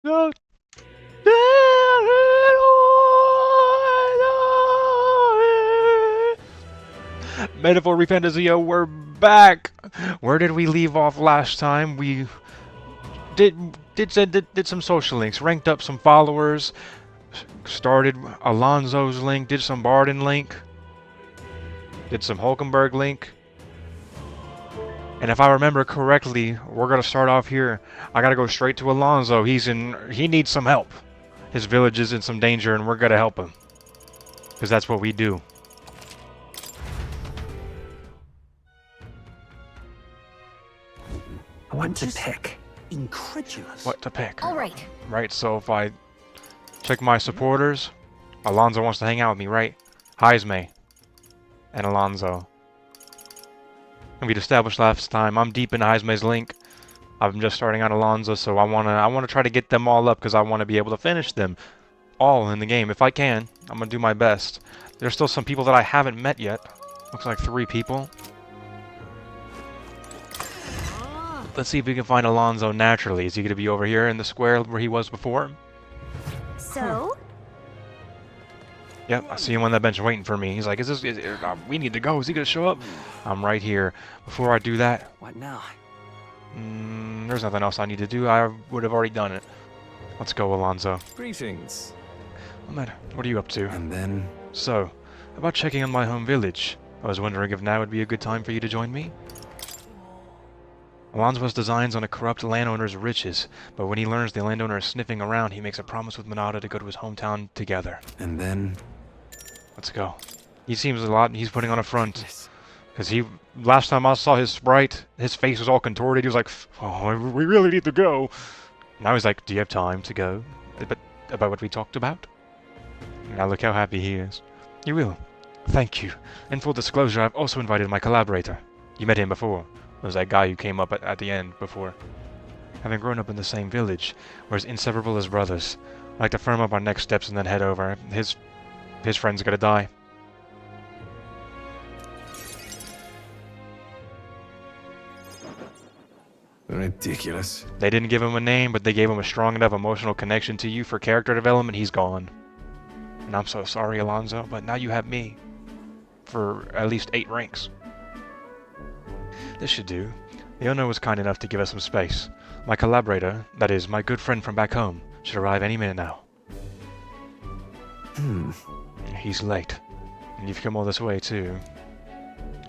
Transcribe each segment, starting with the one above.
The Metaphor ReFantazio, we're back! Where did we leave off last time? We did some social links, ranked up some followers, started Alonso's link, did some Barden link, did some Hulkenberg link. And if I remember correctly, we're gonna start off here. I gotta go straight to Alonso. He needs some help. His village is in some danger and we're gonna help him. Because that's what we do. What to pick? Incredulous. What to pick? All right. Right, so if I check my supporters, Alonso wants to hang out with me, right? Heisme and Alonso. And we'd established last time, I'm deep in Heisme's link. I'm just starting on Alonso, so I wanna try to get them all up because I want to be able to finish them all in the game. If I can, I'm gonna do my best. There's still some people that I haven't met yet. Looks like 3 people. Let's see if we can find Alonso naturally. Is he gonna be over here in the square where he was before? So? Yep, I see him on that bench waiting for me. He's like, we need to go. Is he gonna show up? I'm right here. Before I do that, What now? there's nothing else I need to do. I would have already done it. Let's go, Alonso. Greetings. Ahmed, what are you up to? And then... So, about checking on my home village. I was wondering if now would be a good time for you to join me? Alonso's designs on a corrupt landowner's riches, but when he learns the landowner is sniffing around, he makes a promise with Monada to go to his hometown together. And then... Let's go. He seems a lot, he's putting on a front. Because last time I saw his sprite, his face was all contorted. He was like, oh, we really need to go. Now he's like, do you have time to go? About what we talked about? Now look how happy he is. You will. Thank you. In full disclosure, I've also invited my collaborator. You met him before. It was that guy who came up at the end before. Having grown up in the same village, we're as inseparable as brothers. I'd like to firm up our next steps and then head over. His friend's gonna die. Ridiculous. They didn't give him a name, but they gave him a strong enough emotional connection to you for character development. He's gone. And I'm so sorry, Alonso, but now you have me. For at least 8 ranks. This should do. The owner was kind enough to give us some space. My collaborator, that is, my good friend from back home, should arrive any minute now. He's late. And you've come all this way, too.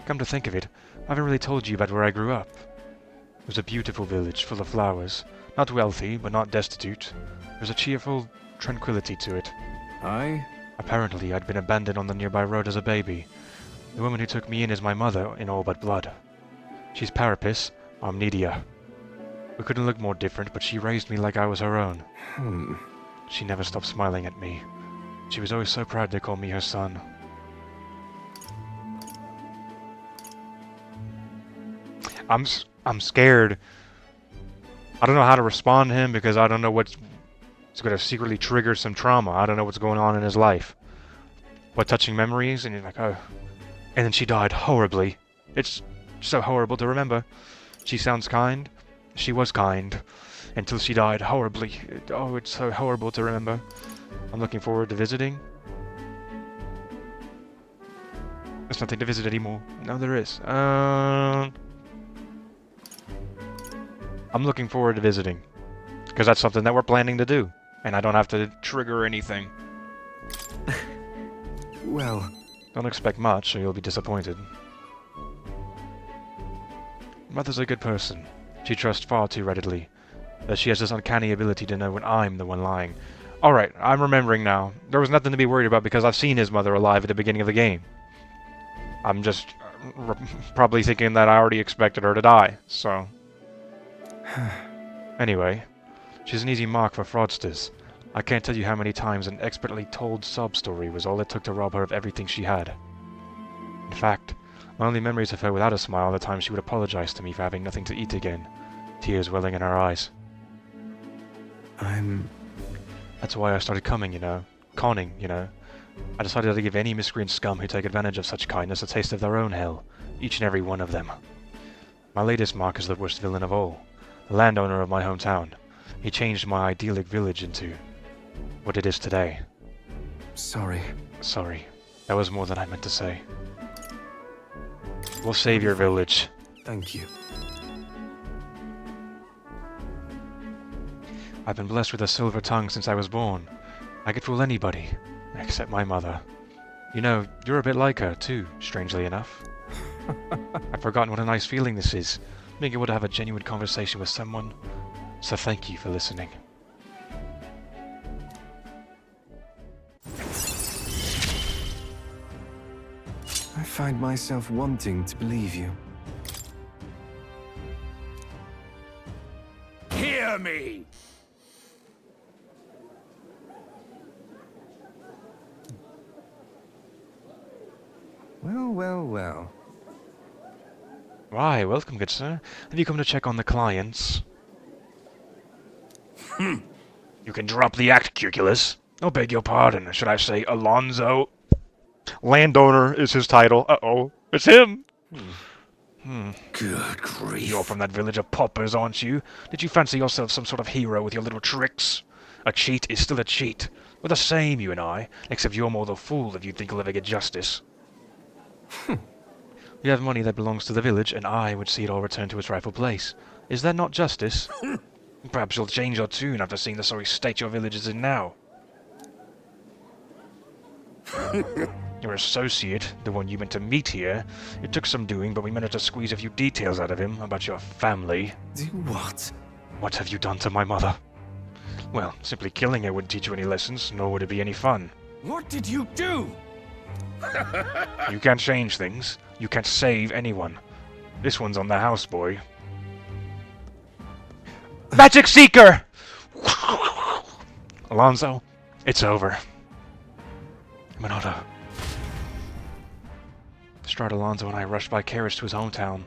Come to think of it, I haven't really told you about where I grew up. It was a beautiful village full of flowers. Not wealthy, but not destitute. There's a cheerful tranquility to it. Apparently, I'd been abandoned on the nearby road as a baby. The woman who took me in is my mother in all but blood. She's Parapis, I'm Nidia. We couldn't look more different, but she raised me like I was her own. She never stopped smiling at me. She was always so proud to call me her son. I'm scared. I don't know how to respond to him because I don't know what's going to secretly trigger some trauma. I don't know what's going on in his life. What touching memories? And he's like, oh. And then she died horribly. It's so horrible to remember. She sounds kind. She was kind. Until she died horribly. Oh, it's so horrible to remember. I'm looking forward to visiting. There's nothing to visit anymore. No, there is. I'm looking forward to visiting. Because that's something that we're planning to do. And I don't have to trigger anything. Well... Don't expect much, or you'll be disappointed. Mother's a good person. She trusts far too readily. That she has this uncanny ability to know when I'm the one lying. Alright, I'm remembering now. There was nothing to be worried about because I've seen his mother alive at the beginning of the game. I'm just probably thinking that I already expected her to die, so... Anyway, she's an easy mark for fraudsters. I can't tell you how many times an expertly told sob story was all it took to rob her of everything she had. In fact, my only memories of her without a smile are the times she would apologize to me for having nothing to eat again, tears welling in her eyes. That's why I started coming, you know. Conning, you know. I decided to give any miscreant scum who take advantage of such kindness a taste of their own hell, each and every one of them. My latest mark is the worst villain of all, the landowner of my hometown. He changed my idyllic village into what it is today. Sorry. Sorry, that was more than I meant to say. We'll save your village. Thank you. I've been blessed with a silver tongue since I was born. I could fool anybody, except my mother. You know, you're a bit like her, too, strangely enough. I've forgotten what a nice feeling this is, being able to have a genuine conversation with someone. So thank you for listening. I find myself wanting to believe you. Hear me! Well. Why, welcome, good sir. Have you come to check on the clients? You can drop the act, Cuculus. Oh, beg your pardon. Should I say Alonzo? Landowner is his title. Uh-oh. It's him! Good grief. You're from that village of paupers, aren't you? Did you fancy yourself some sort of hero with your little tricks? A cheat is still a cheat. We're the same, you and I, except you're more the fool if you think you'll ever get justice. You have money that belongs to the village, and I would see it all return to its rightful place. Is that not justice? Perhaps you'll change your tune after seeing the sorry state your village is in now. Your associate, the one you meant to meet here, it took some doing, but we managed to squeeze a few details out of him about your family. Do what? What have you done to my mother? Well, simply killing her wouldn't teach you any lessons, nor would it be any fun. What did you do? You can't change things. You can't save anyone. This one's on the houseboy. Magic Seeker! Alonzo, it's over. Minota. Strahd Alonzo and I rushed by carriage to his hometown.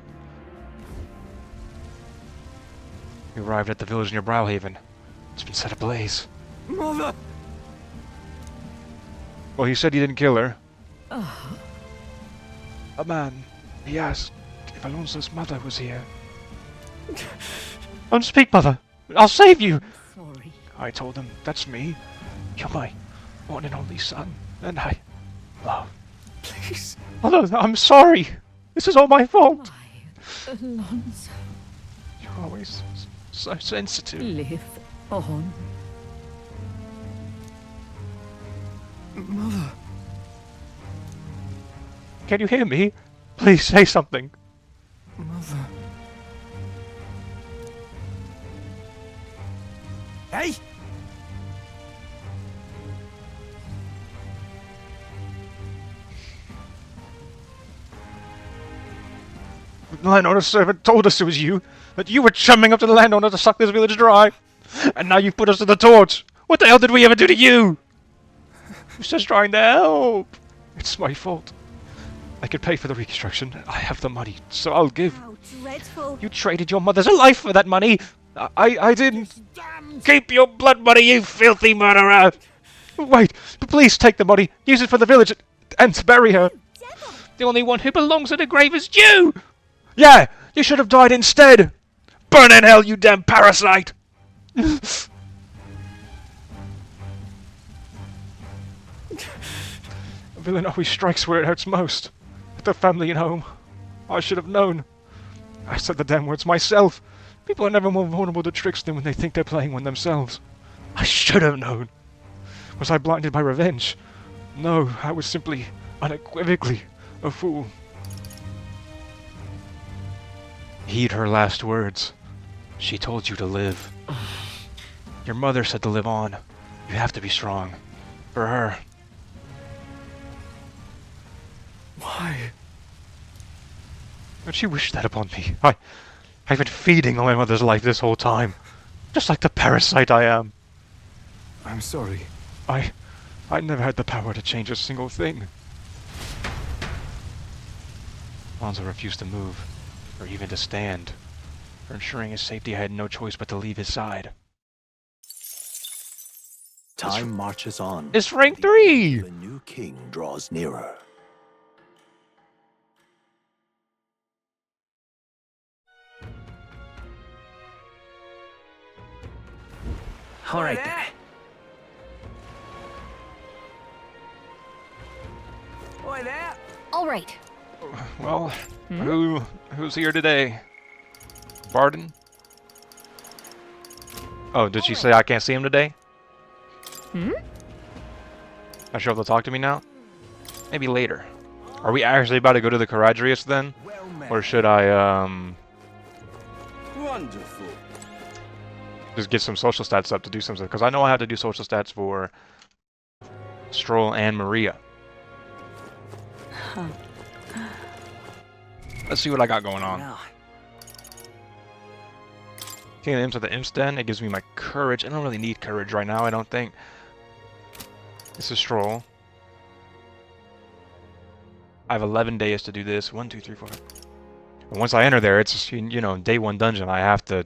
We arrived at the village near Browhaven. It's been set ablaze. Mother! Well, he said he didn't kill her. A man, he asked if Alonso's mother was here. Don't speak, mother. I'll save you. Sorry. I told him, that's me. You're my one and only son, and I love. Please. Mother, I'm sorry. This is all my fault. Why, Alonso, You're always so sensitive. live on. Mother. Can you hear me? Please say something. Mother. Hey! The landowner's servant told us it was you, that you were chumming up to the landowner to suck this village dry. And now you've put us to the torch. What the hell did we ever do to you? I was just trying to help. It's my fault. I could pay for the reconstruction. I have the money, so I'll give. How dreadful. You traded your mother's life for that money. I didn't. Keep your blood money, you filthy murderer. Wait, please take the money. Use it for the village and to bury her. Devil. The only one who belongs in the grave is you! Yeah, you should have died instead! Burn in hell, you damn parasite! A villain always strikes where it hurts most. At the family and home. I should have known. I said the damn words myself. People are never more vulnerable to tricks than when they think they're playing one themselves. I should have known. Was I blinded by revenge? No, I was simply, unequivocally, a fool. Heed her last words. She told you to live. Your mother said to live on. You have to be strong. For her. Why? But she wished that upon me. I've been feeding on my mother's life this whole time. Just like the parasite I am. I'm sorry. I never had the power to change a single thing. Alonzo refused to move, or even to stand. For ensuring his safety, I had no choice but to leave his side. Time marches on. It's rank 3! The new king draws nearer. All right then. Oi there! All right. Well, who's here today? Barden? Oh, did she say I can't see him today? Not sure if they'll talk to me now? Maybe later. Are we actually about to go to the Caradrius then? Well met. Or should I, Wonderful. just get some social stats up to do something? Because I know I have to do social stats for Stroll and Maria. Let's see what I got going on. Now, Taking the imps to the imps den, it gives me my courage. I don't really need courage right now, I don't think. This is Stroll. I have 11 days to do this. 1, 2, 3, 4. And once I enter there, it's, you know, day 1 dungeon. I have to...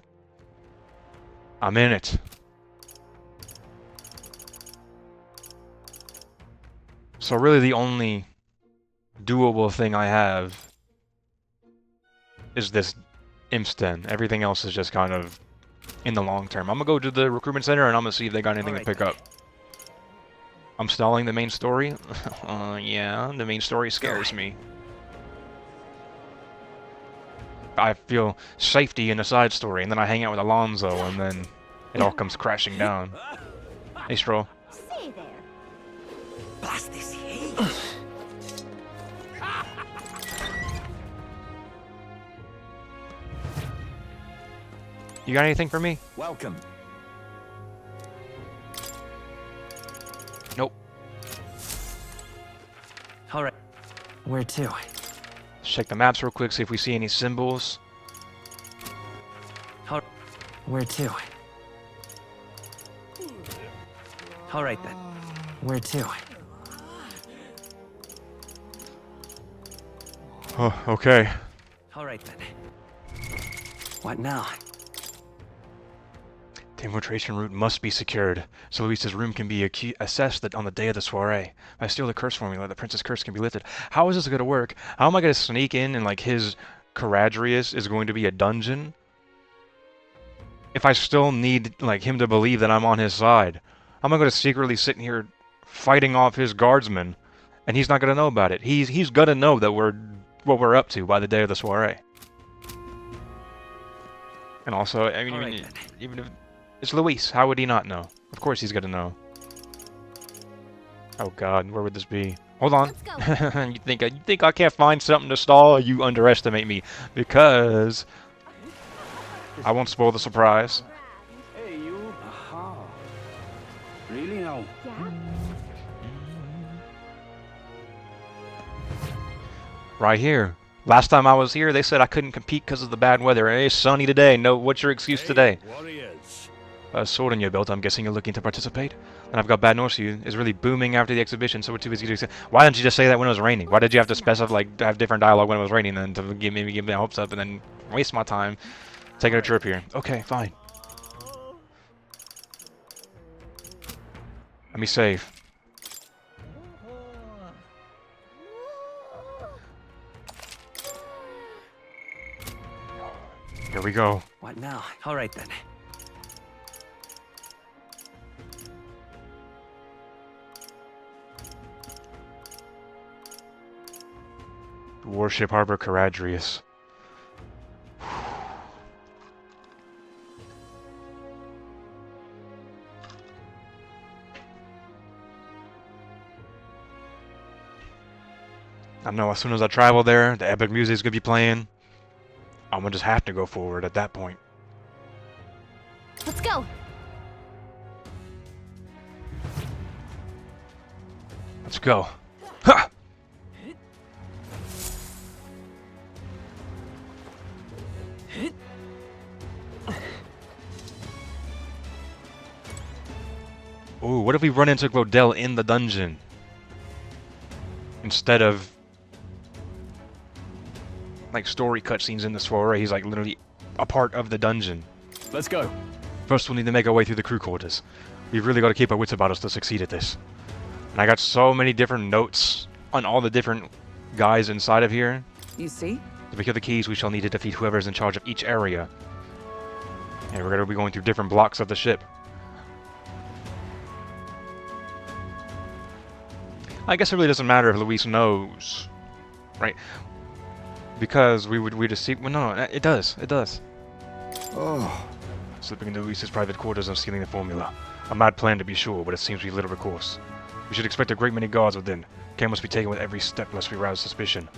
I'm in it. So really the only doable thing I have is this imps den. Everything else is just kind of in the long term. I'm gonna go to the recruitment center and I'm gonna see if they got anything to pick up. I'm stalling the main story? Yeah, the main story scares me. I feel safety in the side story, and then I hang out with Alonzo, and then it all comes crashing down. Hey, Stroll. Say there. blast this heat. You got anything for me? Welcome. Nope. All right. Where to? Let's check the maps real quick, see if we see any symbols. Where to? All right then. Where to? Oh, okay. All right then. What now? The infiltration route must be secured, so Luis's room can be assessed on the day of the soiree. If I steal the curse formula, the prince's curse can be lifted. How is this going to work? How am I going to sneak in and, like, his Caradrius is going to be a dungeon? If I still need, like, him to believe that I'm on his side. How am I going to secretly sit in here fighting off his guardsmen, and he's not going to know about it? He's going to know that what we're up to by the day of the soiree. And also, I mean, Alright, even if it's Luis, how would he not know? Of course he's gonna know. Oh God, where would this be? Hold on. Let's go. you think I can't find something to stall? You underestimate me, because I won't spoil the surprise. Hey, you. Aha. Really now? Yeah. Right here. Last time I was here, they said I couldn't compete because of the bad weather. Hey, it's sunny today. No, what's your excuse today? Warriors. A sword on your belt. I'm guessing you're looking to participate. And I've got bad news for you. It's really booming after the exhibition, so we're too busy to say. Why didn't you just say that when it was raining? Why did you have to specify, like, have different dialogue when it was raining, and to give me hopes up, and then waste my time taking a trip here? Okay, fine. Let me save. Here we go. What now? All right then. Warship Harbor Caradrius. I know as soon as I travel there, the epic music's gonna be playing. I'm gonna just have to go forward at that point. Let's go. Let's go. Ha! Ooh, what if we run into Grodell in the dungeon? Instead of like story cutscenes in the soiree, he's like literally a part of the dungeon. Let's go. First, we'll need to make our way through the crew quarters. We've really got to keep our wits about us to succeed at this. And I got so many different notes on all the different guys inside of here. You see? To pick up the keys, we shall need to defeat whoever is in charge of each area. And we're going to be going through different blocks of the ship. I guess it really doesn't matter if Luis knows, right? Because we'd assume. Well, no, it does. It does. Oh, Slipping into Luis's private quarters and stealing the formula. A mad plan to be sure, but it seems we've little recourse. We should expect a great many guards within. Care must be taken with every step lest we rouse suspicion.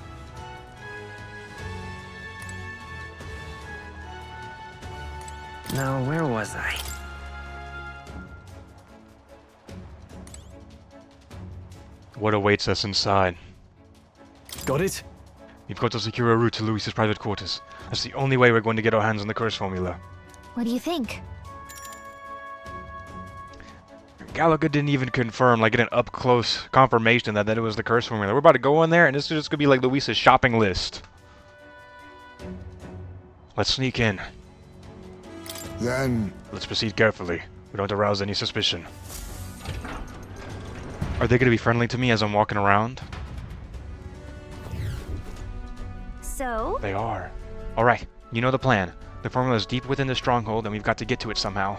Now, where was I? What awaits us inside? got it? We've got to secure a route to Luis's private quarters. That's the only way we're going to get our hands on the curse formula. What do you think? Gallagher didn't even confirm, like, get an up-close confirmation that it was the curse formula. We're about to go in there, and this is just gonna be like Luis's shopping list. Let's sneak in. Then... Let's proceed carefully. We don't arouse any suspicion. Are they gonna be friendly to me as I'm walking around? So? They are. Alright, you know the plan. The formula is deep within the stronghold, and we've got to get to it somehow.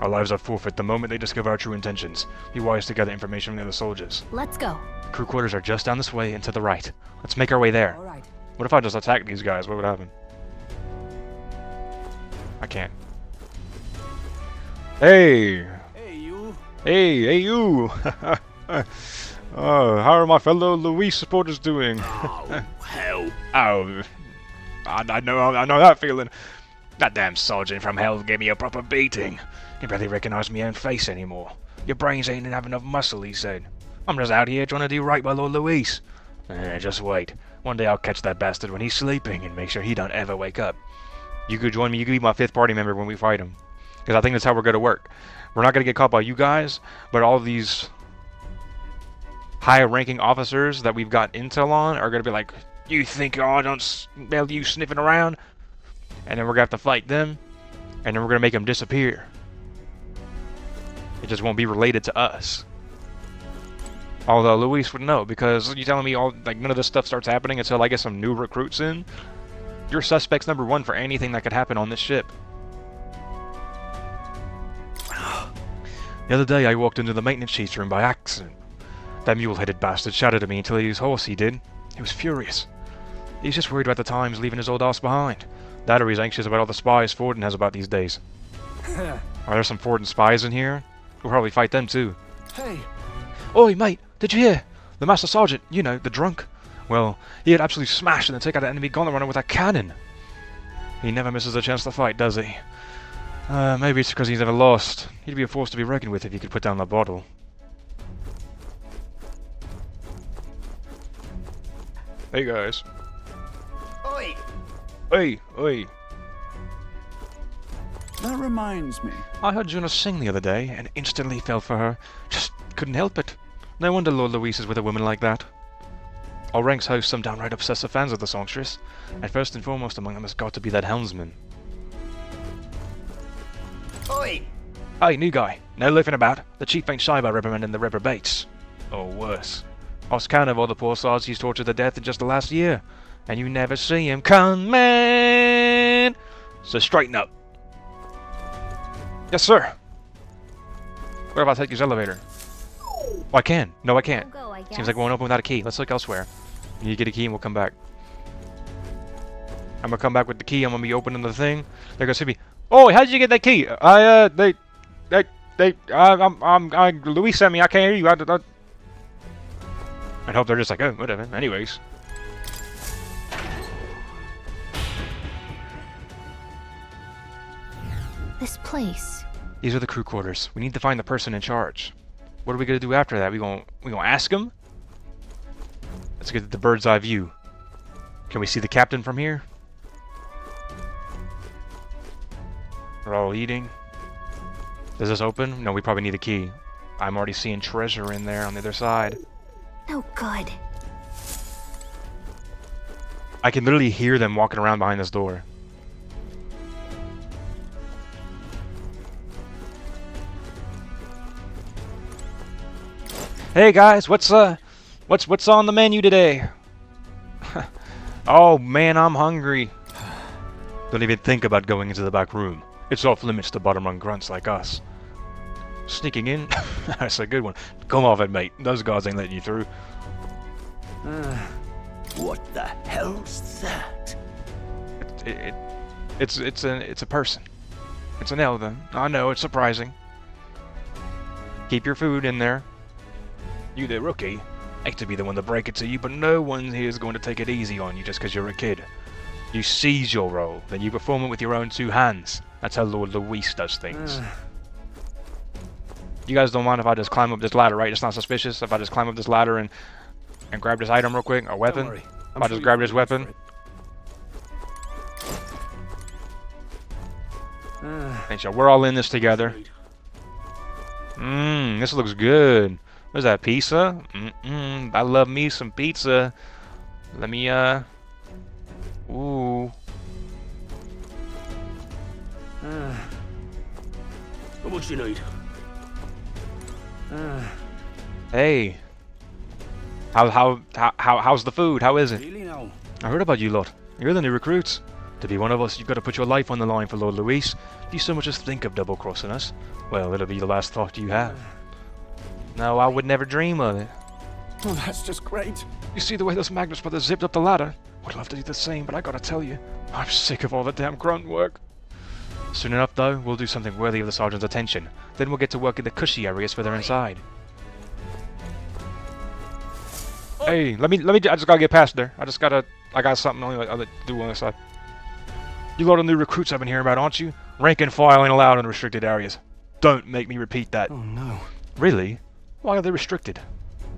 Our lives are forfeit the moment they discover our true intentions. Be wise to gather information from the other soldiers. Let's go. The crew quarters are just down this way and to the right. Let's make our way there. All right. What if I just attack these guys? What would happen? I can't. Hey! Hey, you. Hey you! Oh, how are my fellow Luis supporters doing? Oh, hell. Oh, I know that feeling. That damn sergeant from hell gave me a proper beating. He barely recognized my own face anymore. Your brains ain't have enough muscle, he said. I'm just out here trying to do right by Lord Luis. Just wait. One day I'll catch that bastard when he's sleeping and make sure he don't ever wake up. You could join me. You could be my 5th party member when we fight him. Because I think that's how we're going to work. We're not going to get caught by you guys, but all these high-ranking officers that we've got intel on are going to be like, you think I don't smell you sniffing around? And then we're going to have to fight them, and then we're going to make them disappear. It just won't be related to us. Although Luis would know, because you telling me none of this stuff starts happening until I get some new recruits in? You're suspects number 1 for anything that could happen on this ship. The other day I walked into the maintenance chief's room by accident. That mule-headed bastard shouted at me until he used horse, he did. He was furious. He's just worried about the times leaving his old ass behind. That or he's anxious about all the spies Forden has about these days. Are there some Forden spies in here? We'll probably fight them too. Hey, Oi, mate, did you hear? The Master Sergeant, you know, the drunk. Well, he had absolutely smashed and then take out an enemy gauntlet runner with a cannon. He never misses a chance to fight, does he? Maybe it's because he's never lost. He'd be a force to be reckoned with if he could put down the bottle. Hey guys. Oi. Oi. That reminds me. I heard Juna sing the other day and instantly fell for her. Just couldn't help it. No wonder Lord Luis is with a woman like that. Our ranks host some downright obsessive fans of the songstress, and first and foremost among them has got to be that helmsman. Oi. Hey, new guy. No loafing about. The chief ain't shy about reprimanding the reprobates. Or worse. Lost count of all the poor sods he's tortured to death in just the last year. And you never see him coming. So straighten up. Yes, sir. Where about I take this elevator? Oh, I can. No, I can't. We'll go, I guess. Seems like we won't open without a key. Let's look elsewhere. You need to get a key and we'll come back. I'm gonna come back with the key. I'm gonna be opening the thing. They're gonna see me. Oh, how did you get that key? Luis sent me. I can't hear you. I hope they're just like, oh, whatever. Anyways. This place. These are the crew quarters. We need to find the person in charge. What are we gonna do after that? We gonna ask him? Let's get the bird's eye view. Can we see the captain from here? We're all eating. Does this open? No, we probably need a key. I'm already seeing treasure in there on the other side. No good. I can literally hear them walking around behind this door. Hey guys, what's on the menu today? Oh man, I'm hungry. Don't even think about going into the back room. It's off limits to bottom rung grunts like us. Sneaking in? That's a good one. Come off it, mate. Those guards ain't letting you through. What the hell's that? It's a person. It's an elder. I know, it's surprising. Keep your food in there. You the rookie. Hate to be the one to break it to you, but no one here is going to take it easy on you just because you're a kid. You seize your role, then you perform it with your own 2 hands. That's how Lord Luis does things. You guys don't mind if I just climb up this ladder, right? It's not suspicious if I just climb up this ladder and grab this item real quick, a weapon. worry. If I just grab this weapon. Thanks, y'all. We're all in this together. This looks good. What is that, pizza? I love me some pizza. Let me, ooh. What you need? Hey. How's the food? How is it? Really now? I heard about you lot. You're the new recruits. To be one of us, you've got to put your life on the line for Lord Luis. If you so much as think of double-crossing us, well, it'll be the last thought you have. No, I would never dream of it. Oh, that's just great. You see the way those Magnus brothers zipped up the ladder? Would love to do the same, but I gotta tell you, I'm sick of all the damn grunt work. Soon enough, though, we'll do something worthy of the sergeant's attention. Then we'll get to work in the cushy areas further inside. Hey, let me. I just gotta get past there. I got something I'll do on the side. You lot of new recruits I've been hearing about, aren't you? Rank and file ain't allowed in restricted areas. Don't make me repeat that. Oh no. Really? Why are they restricted?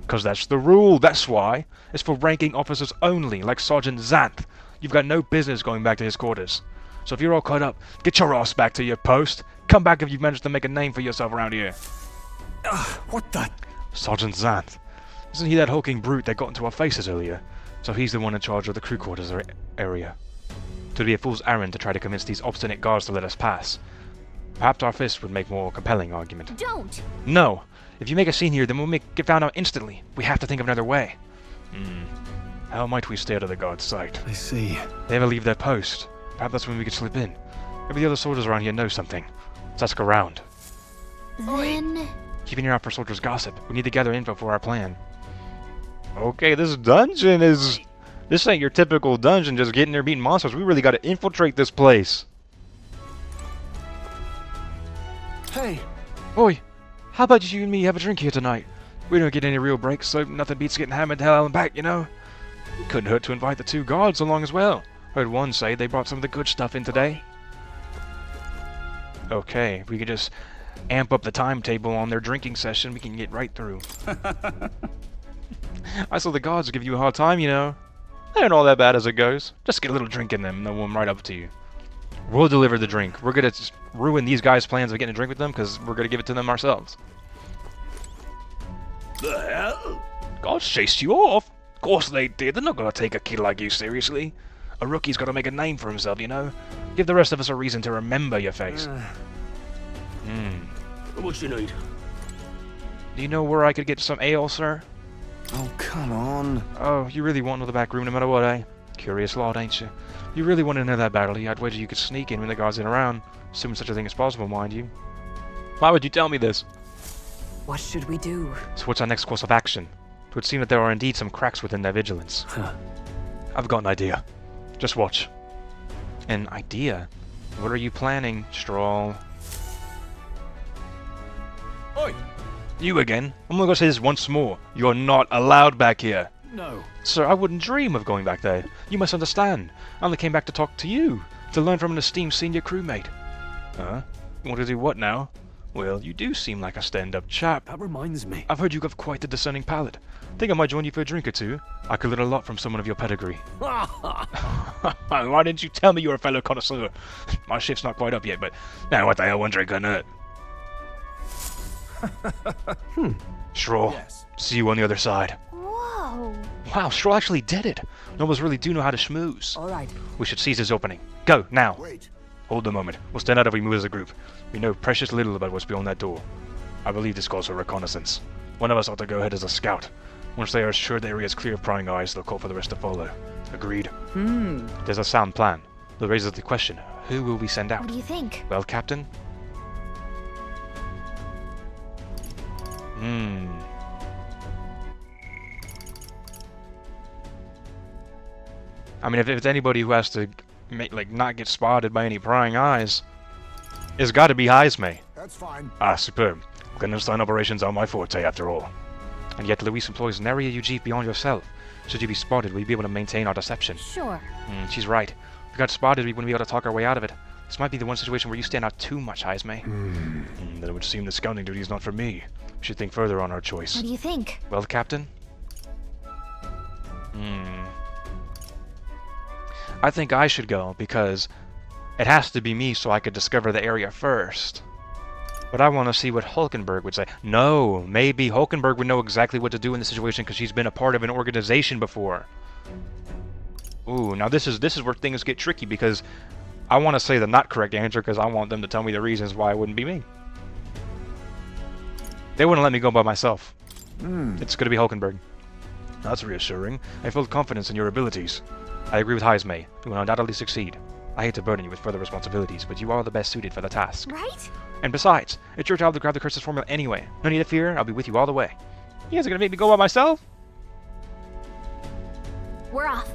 Because that's the rule, that's why. It's for ranking officers only, like Sergeant Xanth. You've got no business going back to his quarters. So if you're all caught up, get your ass back to your post. Come back if you've managed to make a name for yourself around here. What the? Sergeant Xanth. Isn't he that hulking brute that got into our faces earlier? So he's the one in charge of the crew quarters area. It'd be a fool's errand to try to convince these obstinate guards to let us pass. Perhaps our fist would make more compelling argument. Don't! No! If you make a scene here, then we'll get found out instantly. We have to think of another way. How might we stay out of the guards' sight? I see. They ever leave their post? Perhaps that's when we could slip in. Maybe the other soldiers around here know something. Let's ask around. Then... Keep an ear out for soldiers' gossip. We need to gather info for our plan. Okay, this dungeon is... This ain't your typical dungeon just getting there beating monsters. We really gotta infiltrate this place. Hey! Oi! How about you and me have a drink here tonight? We don't get any real breaks, so nothing beats getting hammered to hell and back, you know? Couldn't hurt to invite the 2 guards along as well. Heard one say they brought some of the good stuff in today. Okay, if we could just amp up the timetable on their drinking session, we can get right through. I saw the guards give you a hard time, you know. They ain't all that bad as it goes. Just get a little drink in them and they'll warm right up to you. We'll deliver the drink. We're gonna just ruin these guys' plans of getting a drink with them because we're gonna give it to them ourselves. The hell? Guards chased you off? Of course they did. They're not gonna take a kid like you seriously. A rookie's gotta make a name for himself, you know? Give the rest of us a reason to remember your face. What you need? Do you know where I could get some ale, sir? Oh, come on. Oh, you really want to know the back room no matter what, eh? Curious lot, ain't you? You really want to know that badly, I'd wager you could sneak in when the guards ain't around. Assuming such a thing is possible, mind you. Why would you tell me this? What should we do? So what's our next course of action? It would seem that there are indeed some cracks within their vigilance. I've got an idea. Just watch. An idea? What are you planning, Stroll? Oi! You again? I'm gonna say this once more. You're not allowed back here. No. Sir, I wouldn't dream of going back there. You must understand. I only came back to talk to you, to learn from an esteemed senior crewmate. Huh? You want to do what now? Well, you do seem like a stand-up chap. That reminds me. I've heard you have quite a discerning palate. Think I might join you for a drink or two? I could learn a lot from someone of your pedigree. Why didn't you tell me you're a fellow connoisseur? My shift's not quite up yet, but now what the hell one drink on it? Stroll, Yes. see you on the other side. Whoa! Wow, Stroll actually did it. Nobles really do know how to schmooze. All right. We should seize this opening. Go, now. Wait. Hold a moment. We'll stand out if we move as a group. We know precious little about what's beyond that door. I believe this calls for reconnaissance. One of us ought to go ahead as a scout. Once they are assured the area is clear of prying eyes, they'll call for the rest to follow. Agreed? There's a sound plan. That raises the question, who will we send out? What do you think? Well, Captain? I mean, if it's anybody who has to not get spotted by any prying eyes, it's got to be Heisme. That's fine. Ah, superb. Clandestine operations are my forte, after all. And yet Louise employs an area you jeep beyond yourself. Should you be spotted, will you be able to maintain our deception? Sure. She's right. If we got spotted, we wouldn't be able to talk our way out of it. This might be the one situation where you stand out too much, Heisme. Then it would seem the scouting duty is not for me. We should think further on our choice. What do you think? Well, Captain? I think I should go, because it has to be me so I could discover the area first. But I want to see what Hulkenberg would say. No, maybe Hulkenberg would know exactly what to do in this situation because she's been a part of an organization before. Ooh, now this is where things get tricky, because I want to say the not correct answer because I want them to tell me the reasons why it wouldn't be me. They wouldn't let me go by myself. It's going to be Hulkenberg. That's reassuring. I feel confidence in your abilities. I agree with Heisme. You will undoubtedly succeed. I hate to burden you with further responsibilities, but you are the best suited for the task. Right? And besides, it's your job to grab the curse's formula anyway. No need to fear, I'll be with you all the way. You guys are going to make me go by myself? We're off.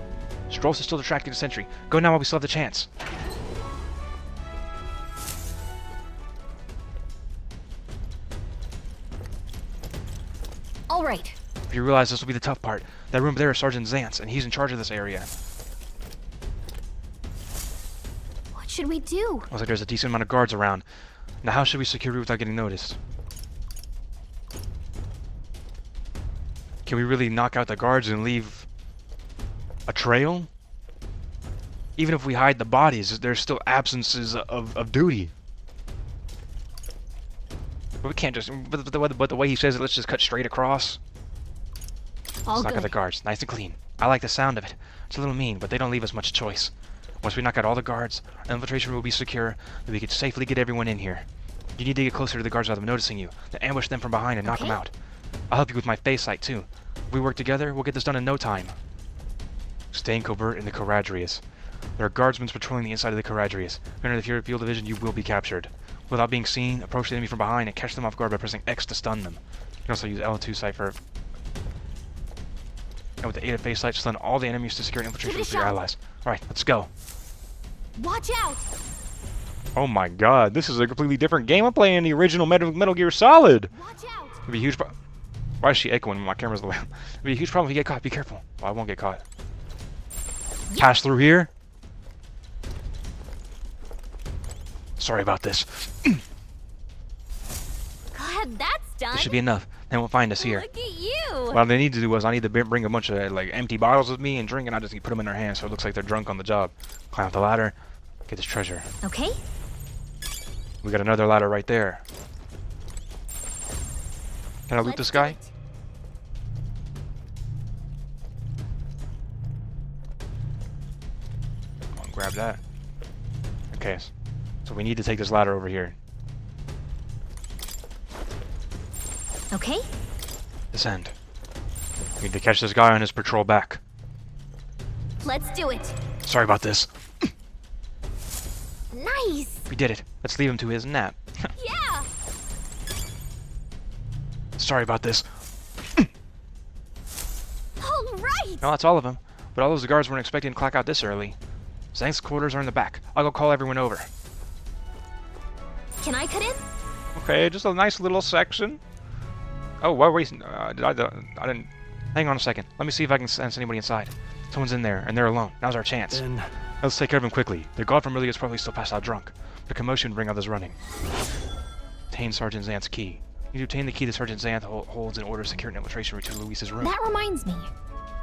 Strauss is still attracting the sentry. Go now while we still have the chance. All right. If you realize this will be the tough part. That room there is Sergeant Zant's, and he's in charge of this area. What should we do? Looks like there's a decent amount of guards around. Now how should we secure it without getting noticed? Can we really knock out the guards and leave a trail? Even if we hide the bodies, there's still absences of duty. But we can't just... But the way he says it, let's just cut straight across. All Let's knock out the good. guards, nice and clean. I like the sound of it. It's a little mean, but they don't leave us much choice. Once we knock out all the guards, our infiltration will be secure, and we can safely get everyone in here. You need to get closer to the guards without them noticing you, then ambush them from behind and knock them Okay. out. I'll help you with my phase sight too. If we work together, we'll get this done in no time. Staying covert in the Caradrius. There are guardsmen patrolling the inside of the Caradrius. If you're in the field of vision, you will be captured. Without being seen, approach the enemy from behind and catch them off guard by pressing X to stun them. You can also use L2 sight for... And with the aid of phase sight, stun all the enemies to secure infiltration Give it a for your shot. allies. Alright, let's go. Watch out! Oh my god, this is a completely different game. I'm playing the original Metal Gear Solid. Watch out! It'd be a huge problem. Why is she echoing when my camera's low? It'd be a huge problem if you get caught. Be careful. Well, I won't get caught. Pass through here. Sorry about this. God, that's done. This should be enough. Then we'll find us here. Look at you. What they need to do is I need to bring a bunch of empty bottles with me and drink, and I just need to put them in their hands so it looks like they're drunk on the job. Climb up the ladder. Get this treasure. Okay. We got another ladder right there. Can I loot Let's this do guy? it. Come on, grab that. Okay, so we need to take this ladder over here. Okay. Descend. We need to catch this guy on his patrol back. Let's do it. Sorry about this. Nice. We did it. Let's leave him to his nap. Yeah. Sorry about this. All right. No, that's all of them. But all those guards weren't expecting to clock out this early. Zang's quarters are in the back. I'll go call everyone over. Can I cut in? Okay, just a nice little section. Oh, why wait? I didn't. Hang on a second. Let me see if I can sense anybody inside. Someone's in there, and they're alone. Now's our chance. Then Let's take care of him quickly. The guard from earlier is probably still passed out drunk. The commotion bring others running. Obtain Sergeant Zant's key. You obtain the key that Sergeant Zanth holds in order to secure an infiltration route to Luis's room. That reminds me.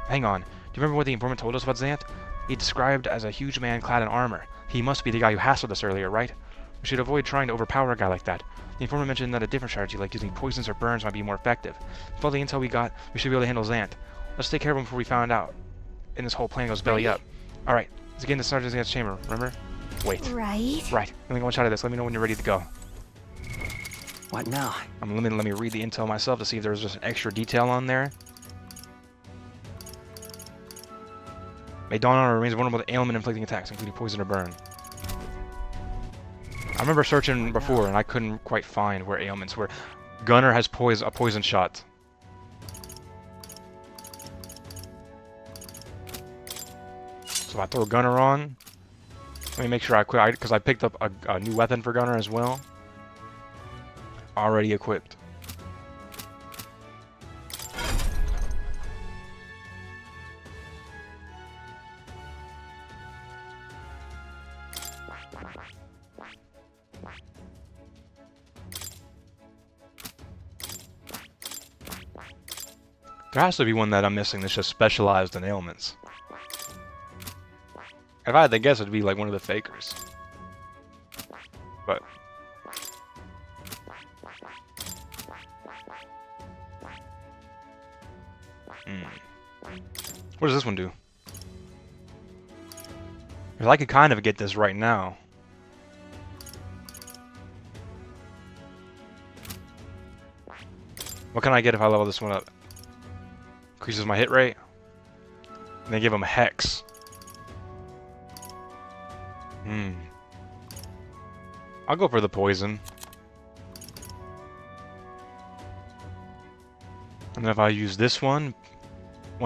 Hang on. Do you remember what the informant told us about Zanth? He described as a huge man clad in armor. He must be the guy who hassled us earlier, right? We should avoid trying to overpower a guy like that. The informant mentioned that a different strategy, like using poisons or burns, might be more effective. With all the intel we got, we should be able to handle Zanth. Let's take care of him before we find out. And this whole plan goes belly up. Alright, let's get into Sergeant Zanth's chamber, remember? Wait. Right. Right. Only one shot of this. Let me know when you're ready to go. what now? Let me read the intel myself to see if there's just an extra detail on there. May dawn on remains vulnerable to ailment inflicting attacks, including poison or burn. I remember searching before and I couldn't quite find where ailments were. Gunner has a poison shot. So I throw Gunner on. Let me make sure I quit, because I picked up a new weapon for Gunner as well. Already equipped. There has to be one that I'm missing that's just specialized in ailments. If I had to guess, it'd be like one of the fakers. But... What does this one do? Because I could kind of get this right now. What can I get if I level this one up? Increases my hit rate. And they give him a Hex. I'll go for the poison. And then if I use this one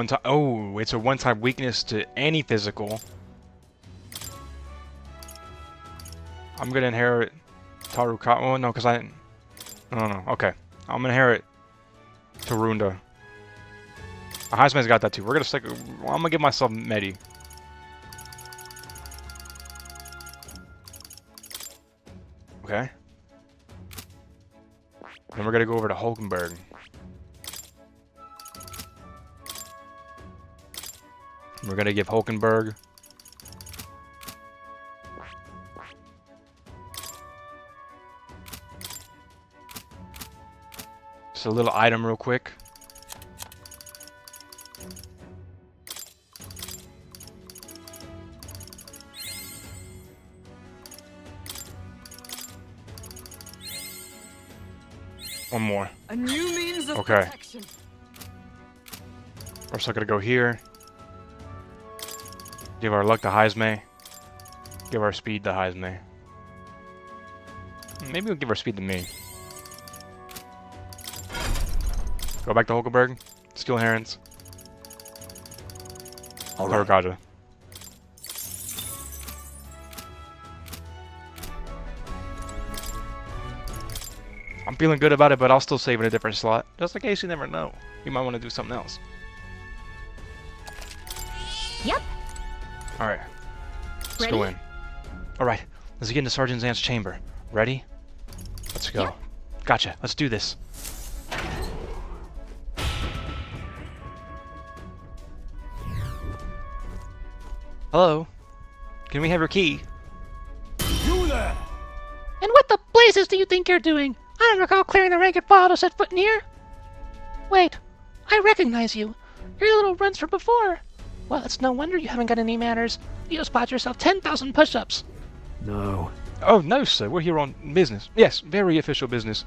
time, oh, it's a one-time weakness to any physical. I'm gonna inherit Taruka. Oh no, because no. Okay, I'm gonna inherit Tarunda. Heisman's got that too. We're gonna stick. Well, I'm gonna give myself Medi. Okay. Then we're gonna go over to Hulkenberg. We're gonna give Hulkenberg just a little item real quick. One more. A new means of Okay. protection. We're still gonna go here. Give our luck to Heisme. Give our speed to Heisme. Maybe we'll give our speed to me. Go back to Hulkenberg. Skill Herons. Alright. Tarukaja. I'm feeling good about it, but I'll still save in a different slot. Just in case you never know. You might want to do something else. Yep. Alright. Let's Ready? go in. Alright. Let's get into Sergeant Zant's chamber. Ready? Let's go. Yep. Gotcha. Let's do this. Hello? Can we have your key? You there! And what the blazes do you think you're doing? I don't recall clearing the rank and file to set foot in here. Wait, I recognize you. You're the little runs from before. Well, it's no wonder you haven't got any manners. You spot yourself 10,000 push-ups. No. Oh, no, sir. We're here on business. Yes, very official business.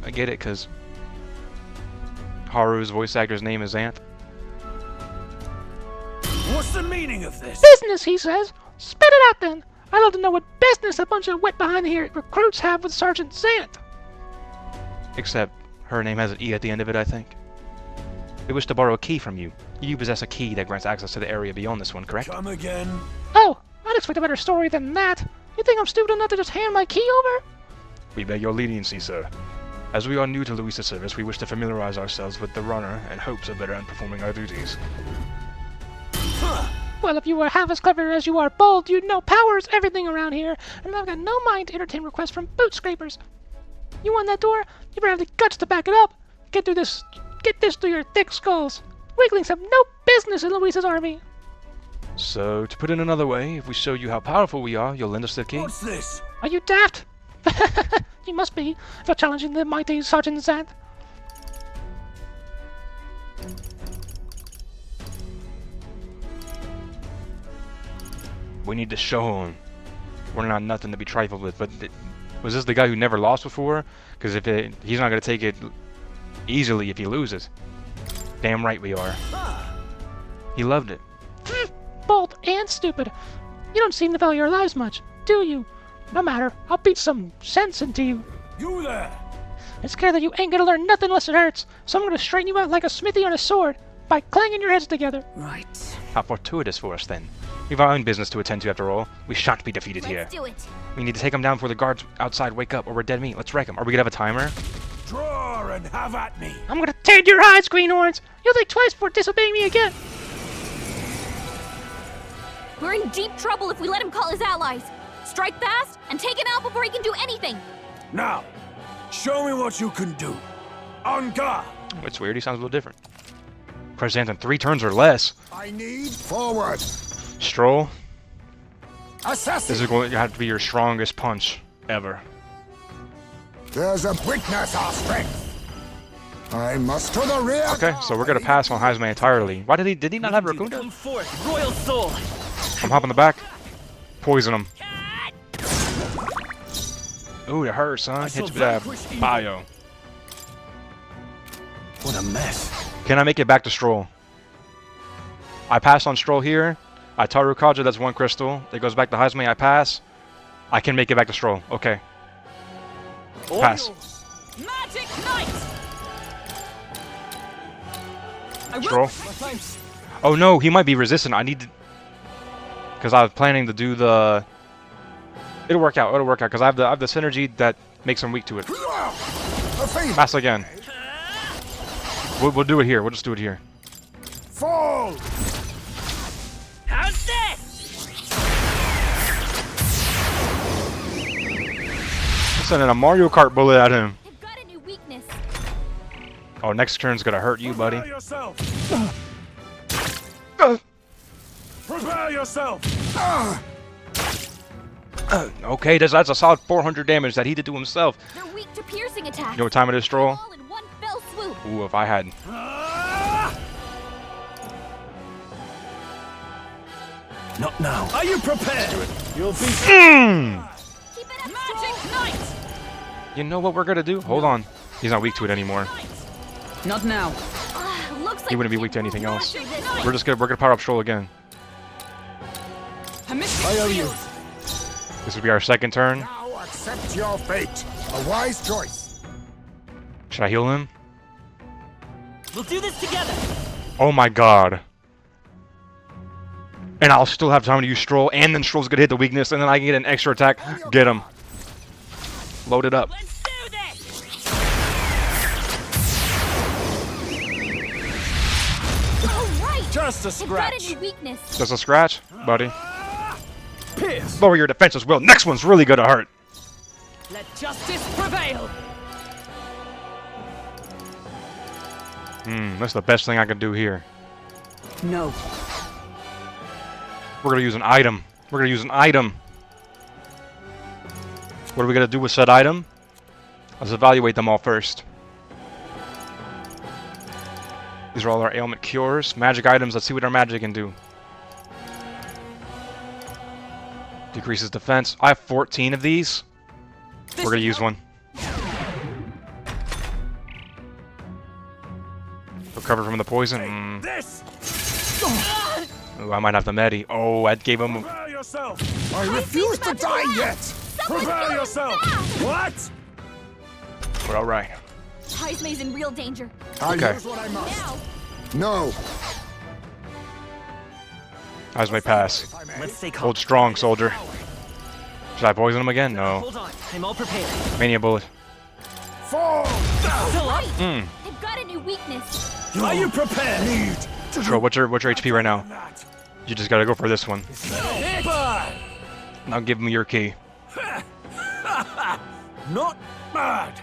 I get it, because Haru's voice actor's name is Zant. What's the meaning of this? Business, he says. Spit it out then. I'd love to know what business a bunch of wet behind here recruits have with Sergeant Zant. Except her name has an E at the end of it, I think. We wish to borrow a key from you. You possess a key that grants access to the area beyond this one, correct? Come again? Oh, I'd expect a better story than that. You think I'm stupid enough to just hand my key over? We beg your leniency, sir. As we are new to Luisa's service, we wish to familiarize ourselves with the runner in hopes of better performing our duties. Well, if you were half as clever as you are bold, you'd know power is everything around here, and I've got no mind to entertain requests from boot scrapers. You want that door? You better have the guts to back it up. Get this through your thick skulls. Weaklings have no business in Luisa's army. So, to put it another way, if we show you how powerful we are, you'll lend us the key? What's this? Are you daft? You must be, if you're challenging the mighty Sergeant Zant. We need to show him. We're not nothing to be trifled with, but was this the guy who never lost before? Because he's not going to take it easily if he loses. Damn right we are. He loved it. Bold and stupid. You don't seem to value your lives much, do you? No matter, I'll beat some sense into you. You there! It's clear that you ain't gonna learn nothing unless it hurts, so I'm gonna straighten you out like a smithy on a sword by clanging your heads together. Right. How fortuitous for us, then. We've our own business to attend to, after all. We shan't be defeated here. Let's do it. We need to take them down before the guards outside wake up, or we're dead meat. Let's wreck them. Are we gonna have a timer? Draw and have at me. I'm gonna tear your eyes, greenhorns! You'll think twice before disobeying me again! We're in deep trouble if we let him call his allies. Strike fast and take him out before he can do anything. Now, show me what you can do. On guard. It's weird. He sounds a little different. Chrysanthemum, 3 turns or less. I need forward. Stroll. Assassin. This is going to have to be your strongest punch ever. There's a weakness our strength. I must to the rear. Okay, so we're gonna pass on Heisman entirely. Why did he not have Raccoon? Come forth, royal soul. I'm hopping the back. Poison him. Ooh, it hurts, son. Hits with that bio. What a mess. Can I make it back to Stroll? I pass on Stroll here. I Taru Kaja, that's 1 crystal. It goes back to Heisman, I pass. I can make it back to Stroll. Okay. Pass. Magic Knight. Stroll. Oh no, he might be resistant. I need to... Because I was planning to do the... It'll work out, because I have the synergy that makes him weak to it. Pass again. We'll do it here, we'll just do it here. Fall. How's this? Sending a Mario Kart bullet at him. I've got a new weakness. Oh, next turn's gonna hurt you, buddy. Prepare yourself. Prepare yourself. Okay, that's a solid 400 damage that he did to himself. They're weak to piercing attacks. You know what time it is, Stroll? All in one fell swoop. Ooh, if I had... Not now. Are you prepared? You'll be. Keep it up, Magic Knight. You know what we're gonna do? Hold on. He's not weak to it anymore. Not now. Looks like He wouldn't be we weak to can't anything move else. faster this way. We're gonna power up Stroll again. I owe you. This will be our second turn. Now accept your fate. A wise choice. Should I heal him? We'll do this together. Oh my god. And I'll still have time to use Stroll, and then Stroll's gonna hit the weakness, and then I can get an extra attack. Get him. Load it up. Let's do this. All right. Just a I've got a scratch. new weakness. Just a scratch, buddy. Pierce. Lower your defenses, Will. Next one's really gonna hurt. Let justice prevail. That's the best thing I can do here. No. We're gonna use an item. We're gonna use an item. What are we gonna do with said item? Let's evaluate them all first. These are all our ailment cures. Magic items, let's see what our magic can do. Decreases defense. I have 14 of these. We're gonna use one. Recover from the poison. This. Ooh, I might have the medi. Oh, that gave him... Prepare yourself. I refuse to die yet. Prepare yourself. What? We're alright. Heismay's in real danger. Okay. Use what I must. Now. No. How's my pass? Let's stay calm. Hold strong, soldier. Should I poison him again? No. Hold on. I'm all prepared. Mania bullet. Fall. Still up. I've got a new weakness. Are you prepared? Need. Sure, what's your HP right now? You just gotta go for this one. Bad. Now give me your key. Not bad.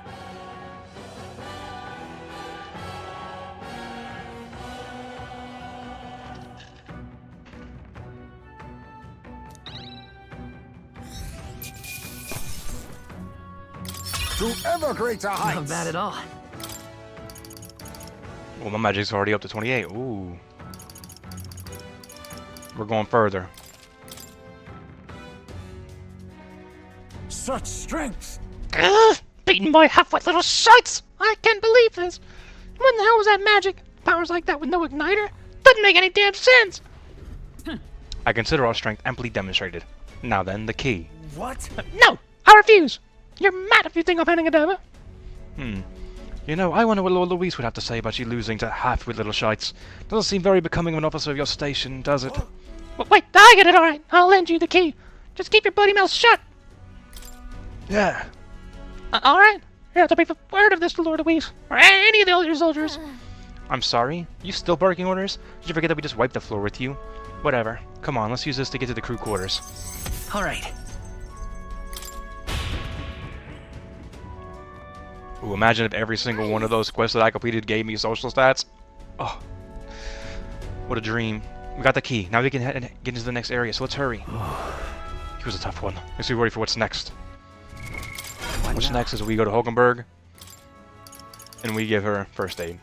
To ever greater heights. Not bad at all. Well, my magic's already up to 28. Ooh. We're going further. Such strength. Beaten by half-wit little shites! I can't believe this! When the hell was that magic? Powers like that with no igniter? Doesn't make any damn sense! I consider our strength amply demonstrated. Now then, the key. What? No! I refuse! You're mad if you think I'm handing it over! You know, I wonder what Lord Louise would have to say about you losing to half-wit little shites. Doesn't seem very becoming of an officer of your station, does it? Well, wait, I get it, alright. I'll lend you the key. Just keep your bloody mouth shut. Yeah. Alright? You have to break a word of this to Lord Louise, or any of the other soldiers. I'm sorry? You still barking orders? Did you forget that we just wiped the floor with you? Whatever. Come on, let's use this to get to the crew quarters. All right. Ooh, imagine if every single one of those quests that I completed gave me social stats. Oh. What a dream. We got the key. Now we can get into the next area, so let's hurry. He was a tough one. Let's be ready for what's next. What's next is we go to Hulkenberg, and we give her first aid.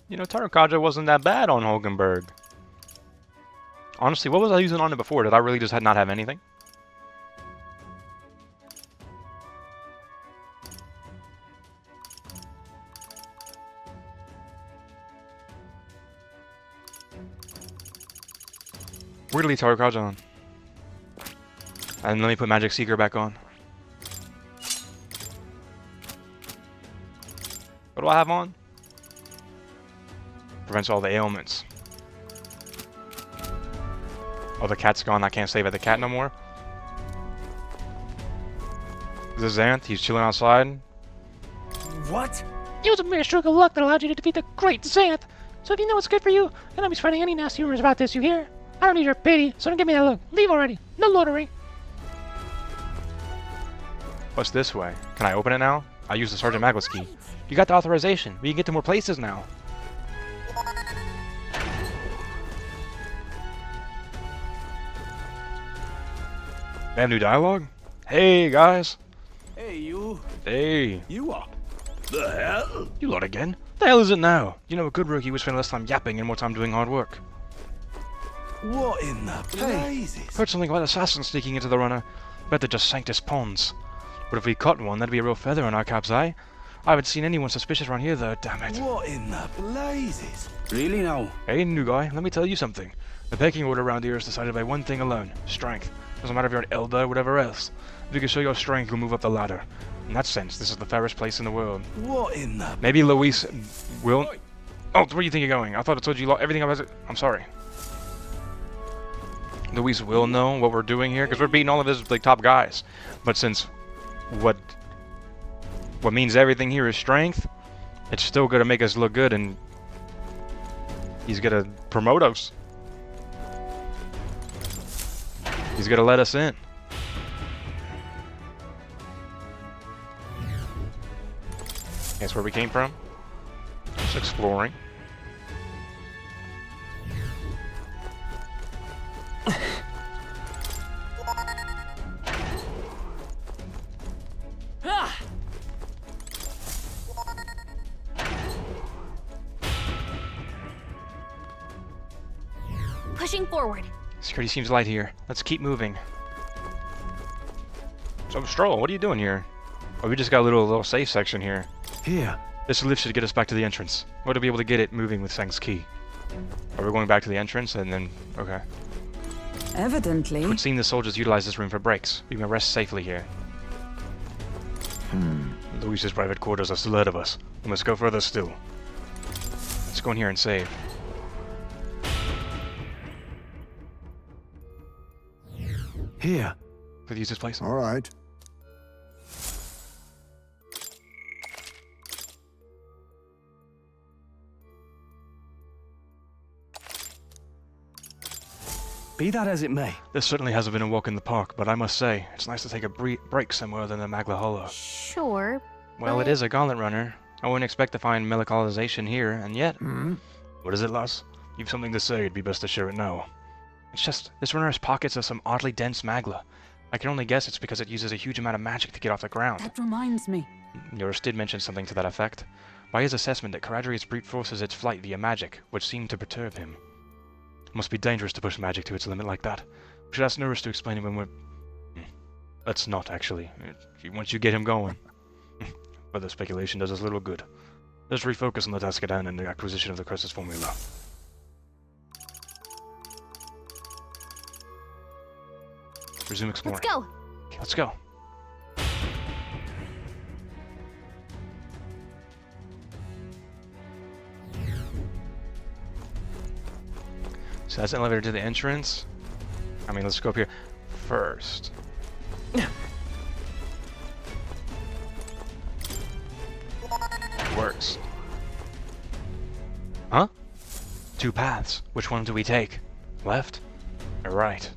You know, Tarakaja wasn't that bad on Hulkenberg. Honestly, what was I using on it before? Did I really just not have anything? Weirdly, Tarakaja on. And let me put Magic Seeker back on. What do I have on? Prevents all the ailments. Oh, the cat's gone. I can't save at the cat no more. This is Xanth. He's chilling outside. What? It was a mere stroke of luck that allowed you to defeat the great Xanth. So if you know what's good for you, you'll not be spreading any nasty rumors about this, you hear? I don't need your pity, so don't give me that look. Leave already. No lottery. What's this way? Can I open it now? I use the Sergeant Magless key. You got the authorization. We can get to more places now. They have new dialogue? Hey, guys. Hey, you. Hey. You are. The hell? You lot again? The hell is it now? You know, a good rookie would spend less time yapping and more time doing hard work. What in the blazes? Heard something about assassins sneaking into the runner. Bet they just sank his pawns. But if we caught one, that'd be a real feather in our cap's eye. I haven't seen anyone suspicious around here, though, damn it. What in the blazes? Really now? Hey, new guy, let me tell you something. The pecking order around here is decided by one thing alone. Strength. Doesn't matter if you're an elder or whatever else. If you can show your strength, you'll move up the ladder. In that sense, this is the fairest place in the world. What in the... Maybe Luis will... Oh, where do you think you're going? I thought I told you everything about it. I'm sorry. Luis will know what we're doing here, because we're beating all of his like top guys. But since what means everything here is strength, it's still gonna make us look good, and he's gonna promote us. He's gonna let us in. That's where we came from. Just exploring. Pushing forward. Security seems light here. Let's keep moving. So, Stroll, what are you doing here? Oh, we just got a little safe section here. Here. This lift should get us back to the entrance. We're to be able to get it moving with Seng's key. Are we going back to the entrance and then... Okay. Evidently. It would seem the soldiers utilize this room for breaks. We can rest safely here. Luis's private quarters are still ahead of us. We must go further still. Let's go in here and save. Here. Could use this place? All right. Be that as it may. This certainly hasn't been a walk in the park, but I must say, it's nice to take a break somewhere than the Magla Hollow. Sure. Well, it is a gauntlet runner. I wouldn't expect to find melancolization here, and yet... What is it, Lass? You've something to say, it'd be best to share it now. It's just, this runner has pockets of some oddly dense magla. I can only guess it's because it uses a huge amount of magic to get off the ground. That reminds me. Yours did mention something to that effect. By his assessment, that Caradrius brute forces its flight via magic, which seemed to perturb him. It must be dangerous to push magic to its limit like that. We should ask Nurse to explain it when we're... Let's not, actually. Once you get him going. Further speculation does us little good. Let's refocus on the task at hand and the acquisition of the crisis formula. Resume exploring. Let's go. Okay, let's go. So that's an elevator to the entrance. I mean, let's go up here first. Works. Huh? 2 paths. Which one do we take? Left or right?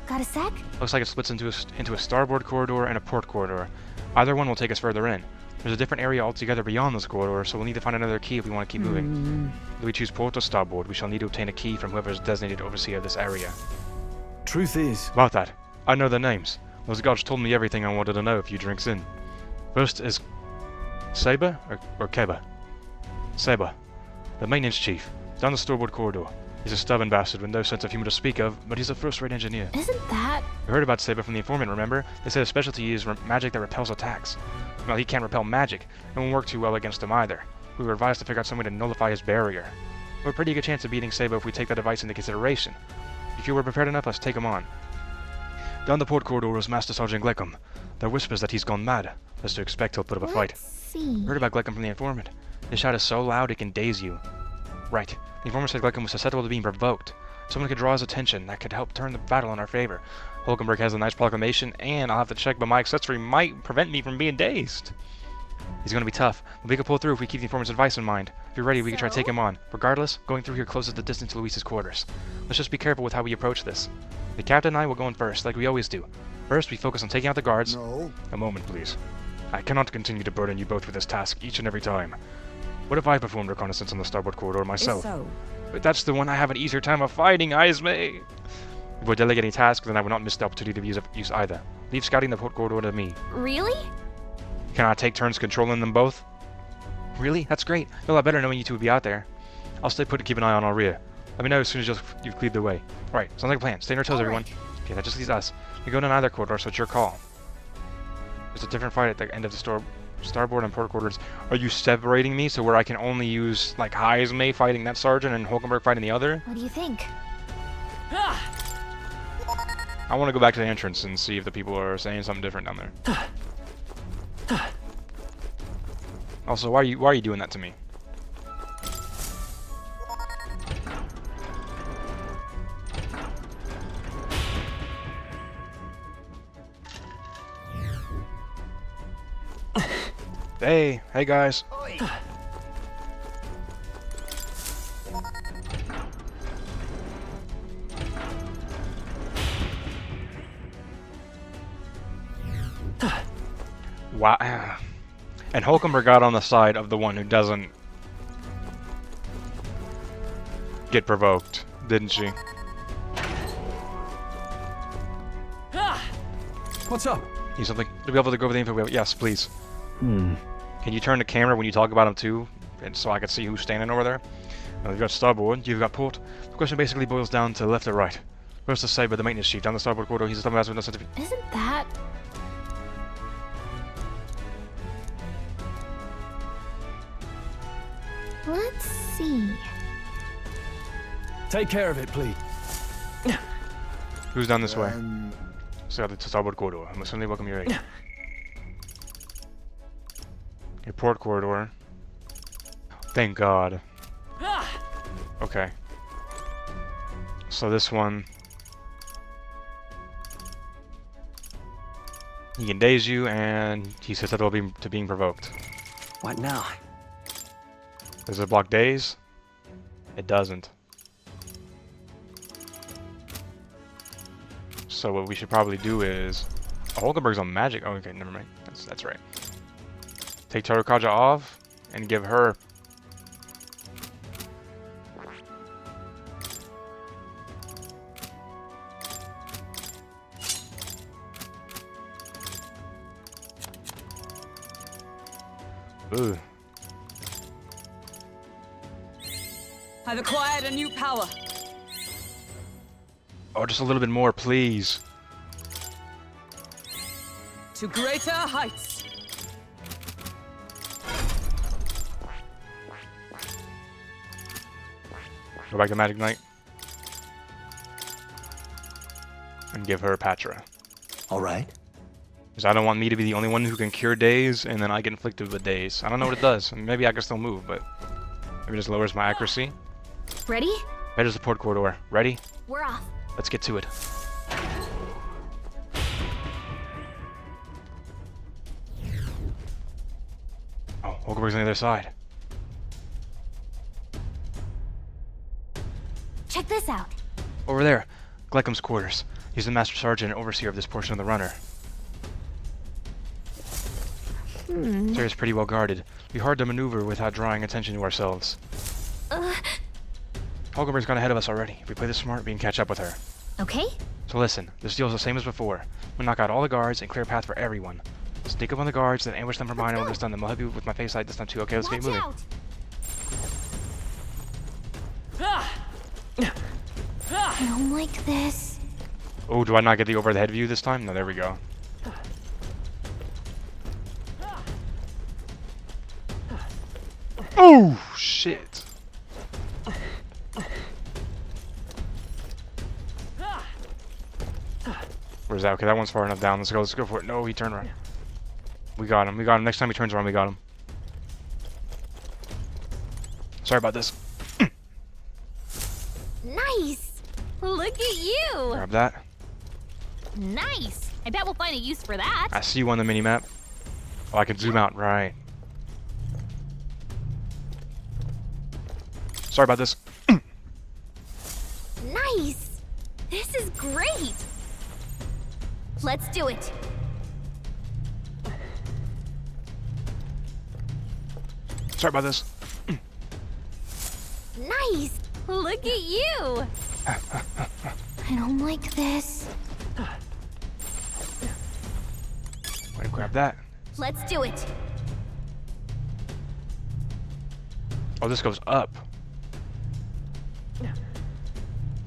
Got a sec? Looks like it splits into a starboard corridor and a port corridor. Either one will take us further in. There's a different area altogether beyond this corridor, so we'll need to find another key if we want to keep moving. Do we choose port or starboard? We shall need to obtain a key from whoever is designated overseer of this area. Truth is, About that, I know their names. Those gods told me everything I wanted to know a few drinks in. First is Saber or Keba? Saber, the maintenance chief, down the starboard corridor. He's a stubborn bastard with no sense of humor to speak of, but he's a first-rate engineer. Isn't that... We heard about Saber from the informant, remember? They said his specialty is magic that repels attacks. Well, he can't repel magic. It won't work too well against him either. We were advised to figure out some way to nullify his barrier. We have a pretty good chance of beating Saber if we take that advice into consideration. If you were prepared enough, let's take him on. Down the port corridor is Master Sergeant Gleckham. There are whispers that he's gone mad. As to expect, he'll put up a fight. Let's see. Heard about Gleckham from the informant. His shout is so loud it can daze you. Right. The informant said Gleckham was susceptible to being provoked. Someone could draw his attention. That could help turn the battle in our favor. Hulkenberg has a nice proclamation, and I'll have to check, but my accessory might prevent me from being dazed. He's going to be tough, but we can pull through if we keep the informant's advice in mind. If you're ready, we can try to take him on. Regardless, going through here closes the distance to Luis's quarters. Let's just be careful with how we approach this. The captain and I will go in first, like we always do. First, we focus on taking out the guards. No. A moment, please. I cannot continue to burden you both with this task each and every time. What if I performed reconnaissance on the starboard corridor myself? So, But that's the one I have an easier time of fighting, Izme. If we're delegating tasks, then I will not miss the opportunity to use either. Leave scouting the port corridor to me. Really? Can I take turns controlling them both? Really? That's great. Feel a lot better knowing you two will be out there. I'll stay put and keep an eye on our rear. Let me know as soon as you've cleared the way. Alright, sounds like a plan. Stay on your toes, everyone. Okay, that just leaves us. We go in either corridor, so it's your call. There's a different fight at the end of the starboard and port quarters. Are you separating me so where I can only use, like, Izme fighting that sergeant and Hulkenberg fighting the other? What do you think? I want to go back to the entrance and see if the people are saying something different down there. Also, why are you doing that to me? Hey guys. Wow. And Hulkenberg got on the side of the one who doesn't get provoked, didn't she? what's up? You something to be able to go over the info? Yes, please. Hmm. Can you turn the camera when you talk about him too, and so I can see who's standing over there? Now, you've got starboard, you've got port. The question basically boils down to left or right. First to Saber, the maintenance chief, down the starboard corridor. He's a stubborn with no sense of... Isn't that... Let's see... Take care of it, please. Who's down this way? So the starboard corridor. I'm certainly welcome your aid. Your port corridor. Thank God. Okay. So this one... He can daze you, and he says that it'll be to being provoked. What now? Does it block daze? It doesn't. So what we should probably do is... Oh, Hulkenberg's on magic. Oh, okay, never mind. That's right. Take Tarukaja off and give her... Ooh. I've acquired a new power. Oh, just a little bit more, please. To greater heights. Go back to Magic Knight. And give her Patra. All right. Because I don't want me to be the only one who can cure daze, and then I get inflicted with daze. I don't know what it does. Maybe I can still move, but maybe it just lowers my accuracy. Ready? Better support corridor. Ready? We're off. Let's get to it. Oh, Hulkenberg's on the other side. Check this out. Over there, Gleckham's quarters. He's the Master Sergeant and overseer of this portion of the runner. This area's pretty well guarded. It'd be hard to maneuver without drawing attention to ourselves. Hulkenberg's gone ahead of us already. If we play this smart, we can catch up with her. Okay? So listen, this deal's the same as before. We knock out all the guards and clear a path for everyone. Sneak up on the guards, then ambush them from behind, and when they're stunned, then we'll help you with my face light this time too. Okay, let's Watch get moving. out. I don't like this. Oh, do I not get the over the head view this time? No, there we go. Oh, shit. Where's that? Okay, that one's far enough down. Let's go for it. No, he turned around. We got him. Next time he turns around, we got him. Sorry about this. Nice. Look at you. Grab that. Nice. I bet we'll find a use for that. I see you on the mini-map. Oh, I can zoom out. Right. Sorry about this. Nice. This is great. Let's do it. Sorry about this. Nice. Look at you. I don't like this. Way to grab that. Let's do it. Oh, this goes up.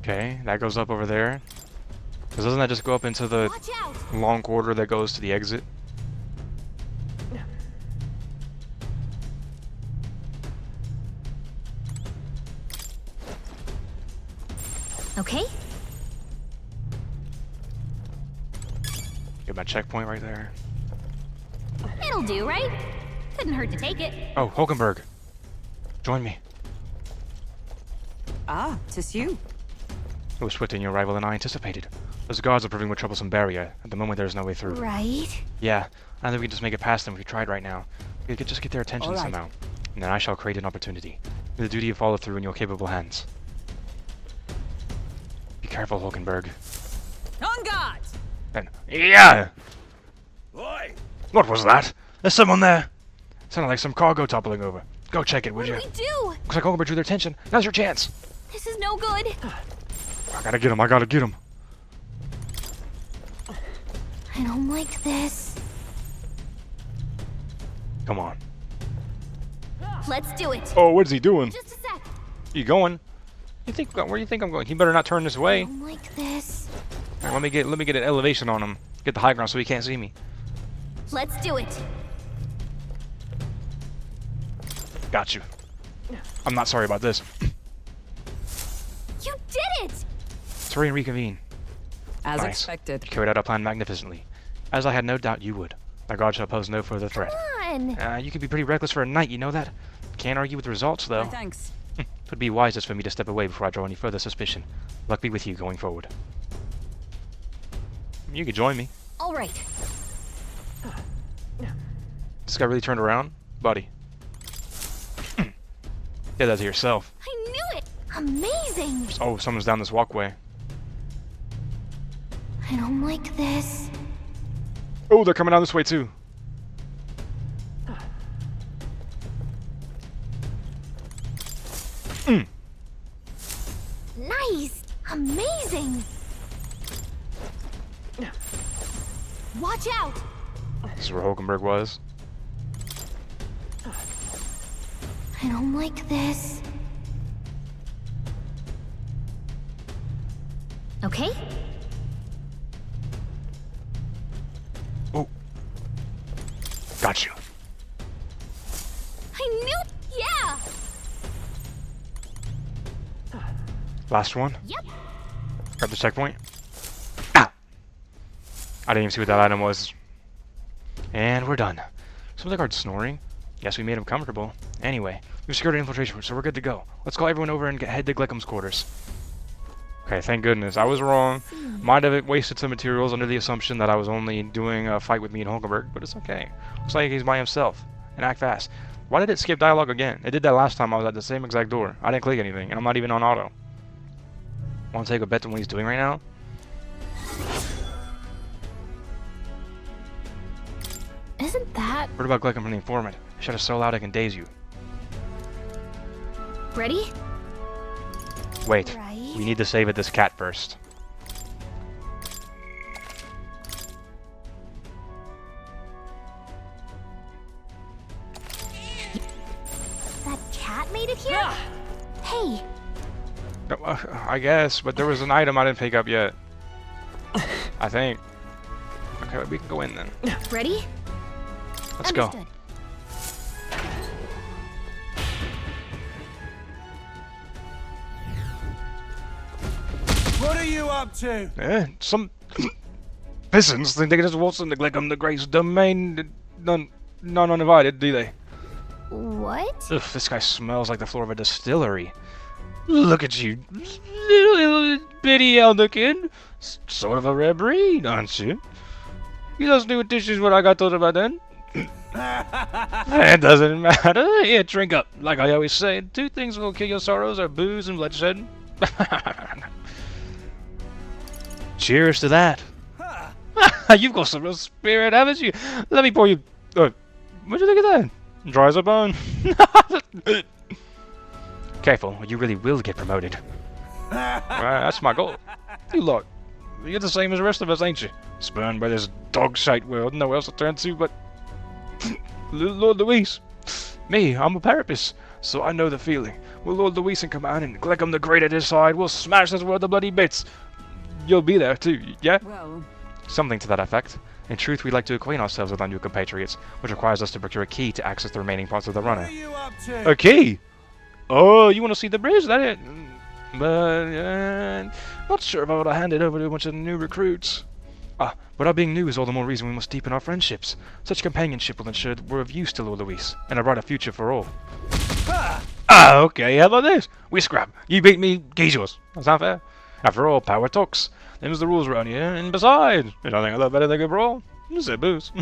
Okay, that goes up over there. Because doesn't that just go up into the Watch out. long corridor that goes to the exit? Okay. Get my checkpoint right there. It'll do, right? Couldn't hurt to take it. Oh, Hulkenberg. Join me. Ah, 'tis you. It was swifter in your arrival than I anticipated. Those guards are proving more troublesome barrier. At the moment, there's no way through. Right. Yeah, I think we can just make it past them if we tried right now. We could just get their attention All right. somehow. And then I shall create an opportunity. With the duty of follow through in your capable hands. Be careful, Hulkenberg. On guard! And yeah! Oi! What was that? There's someone there! Sounded like some cargo toppling over. Go check it, would What do you? we do? Looks like Hulkenberg drew their attention. Now's your chance! This is no good. I gotta get him, I gotta get him. I don't like this. Come on. Let's do it. Oh, what is he doing? Just a sec. You going? You think where do you think I'm going? He better not turn this way. I don't like this. All right, let me get an elevation on him. Get the high ground so he can't see me. Let's do it. Got you. I'm not sorry about this. You did it! Let's hurry and reconvene. As Nice. expected. You carried out our plan magnificently. As I had no doubt you would. The guard shall pose no further threat. Come on. You could be pretty reckless for a knight, you know that? Can't argue with the results, though. My thanks. It would be wisest for me to step away before I draw any further suspicion. Luck be with you going forward. You could join me. All right. This guy really turned around? Buddy. Did that to yourself. I knew it. Amazing. Oh, someone's down this walkway. I don't like this. Oh, they're coming down this way too. Nice. Amazing. Watch out. This is where Hulkenberg was. I don't like this. Okay. Oh. Got you. I knew. Yeah. Last one. Yep. Grab the checkpoint. Ah! I didn't even see what that item was. And we're done. Some of the guards snoring. Yes, we made him comfortable. Anyway, we've secured an infiltration, so we're good to go. Let's call everyone over and head to Glickum's quarters. Okay, thank goodness. I was wrong. Might have wasted some materials under the assumption that I was only doing a fight with me and Hulkenberg, but it's okay. Looks like he's by himself. And act fast. Why did it skip dialogue again? It did that last time I was at the same exact door. I didn't click anything, and I'm not even on auto. Want to take a bet on what he's doing right now? Isn't that... Heard about Glickum from the informant. Shut us so loud I can daze you. Ready? Wait. Right. We need to save it this cat first. That cat made it here? Hey, I guess, but there was an item I didn't pick up yet. I think. Okay, we can go in then. ready? Let's go. Understood. What are you up to? Some peasants think they can just waltz into Glickum the Great's domain, none uninvited, do they? What? Ugh, this guy smells like the floor of a distillery. Look at you, little bitty Elderkin. Sort of a rare breed, aren't you? You just knew dishes what I got told about then. It doesn't matter. Here, drink up. Like I always say, two things will kill your sorrows are booze and bloodshed. Cheers to that. You've got some real spirit, haven't you? Let me pour you... what'd you think of that? Dry as a bone. Careful, or you really will get promoted. That's my goal. You lot, you're the same as the rest of us, ain't you? Spurned by this dog-shite world, no else to turn to but... Lord Luis. Me, I'm a parapist, so I know the feeling. Will Lord Luis come out and Glickum the Great at his side, we'll smash this world to bloody bits. You'll be there too, yeah? Well, Something to that effect. In truth, we'd like to acquaint ourselves with our new compatriots, which requires us to procure a key to access the remaining parts of the What runner. are you up to? A key? Oh, you want to see the bridge? That it? But, not sure if I would have handed over to a bunch of new recruits. But our being new is all the more reason we must deepen our friendships. Such companionship will ensure that we're of use to Lord Luis, and a brighter future for all. Okay, how about this? We scrap. You beat me, he's yours. That sound fair? After all, power talks. Them's the rules around here, and besides, there's nothing I love better than good brawl. Just say booze.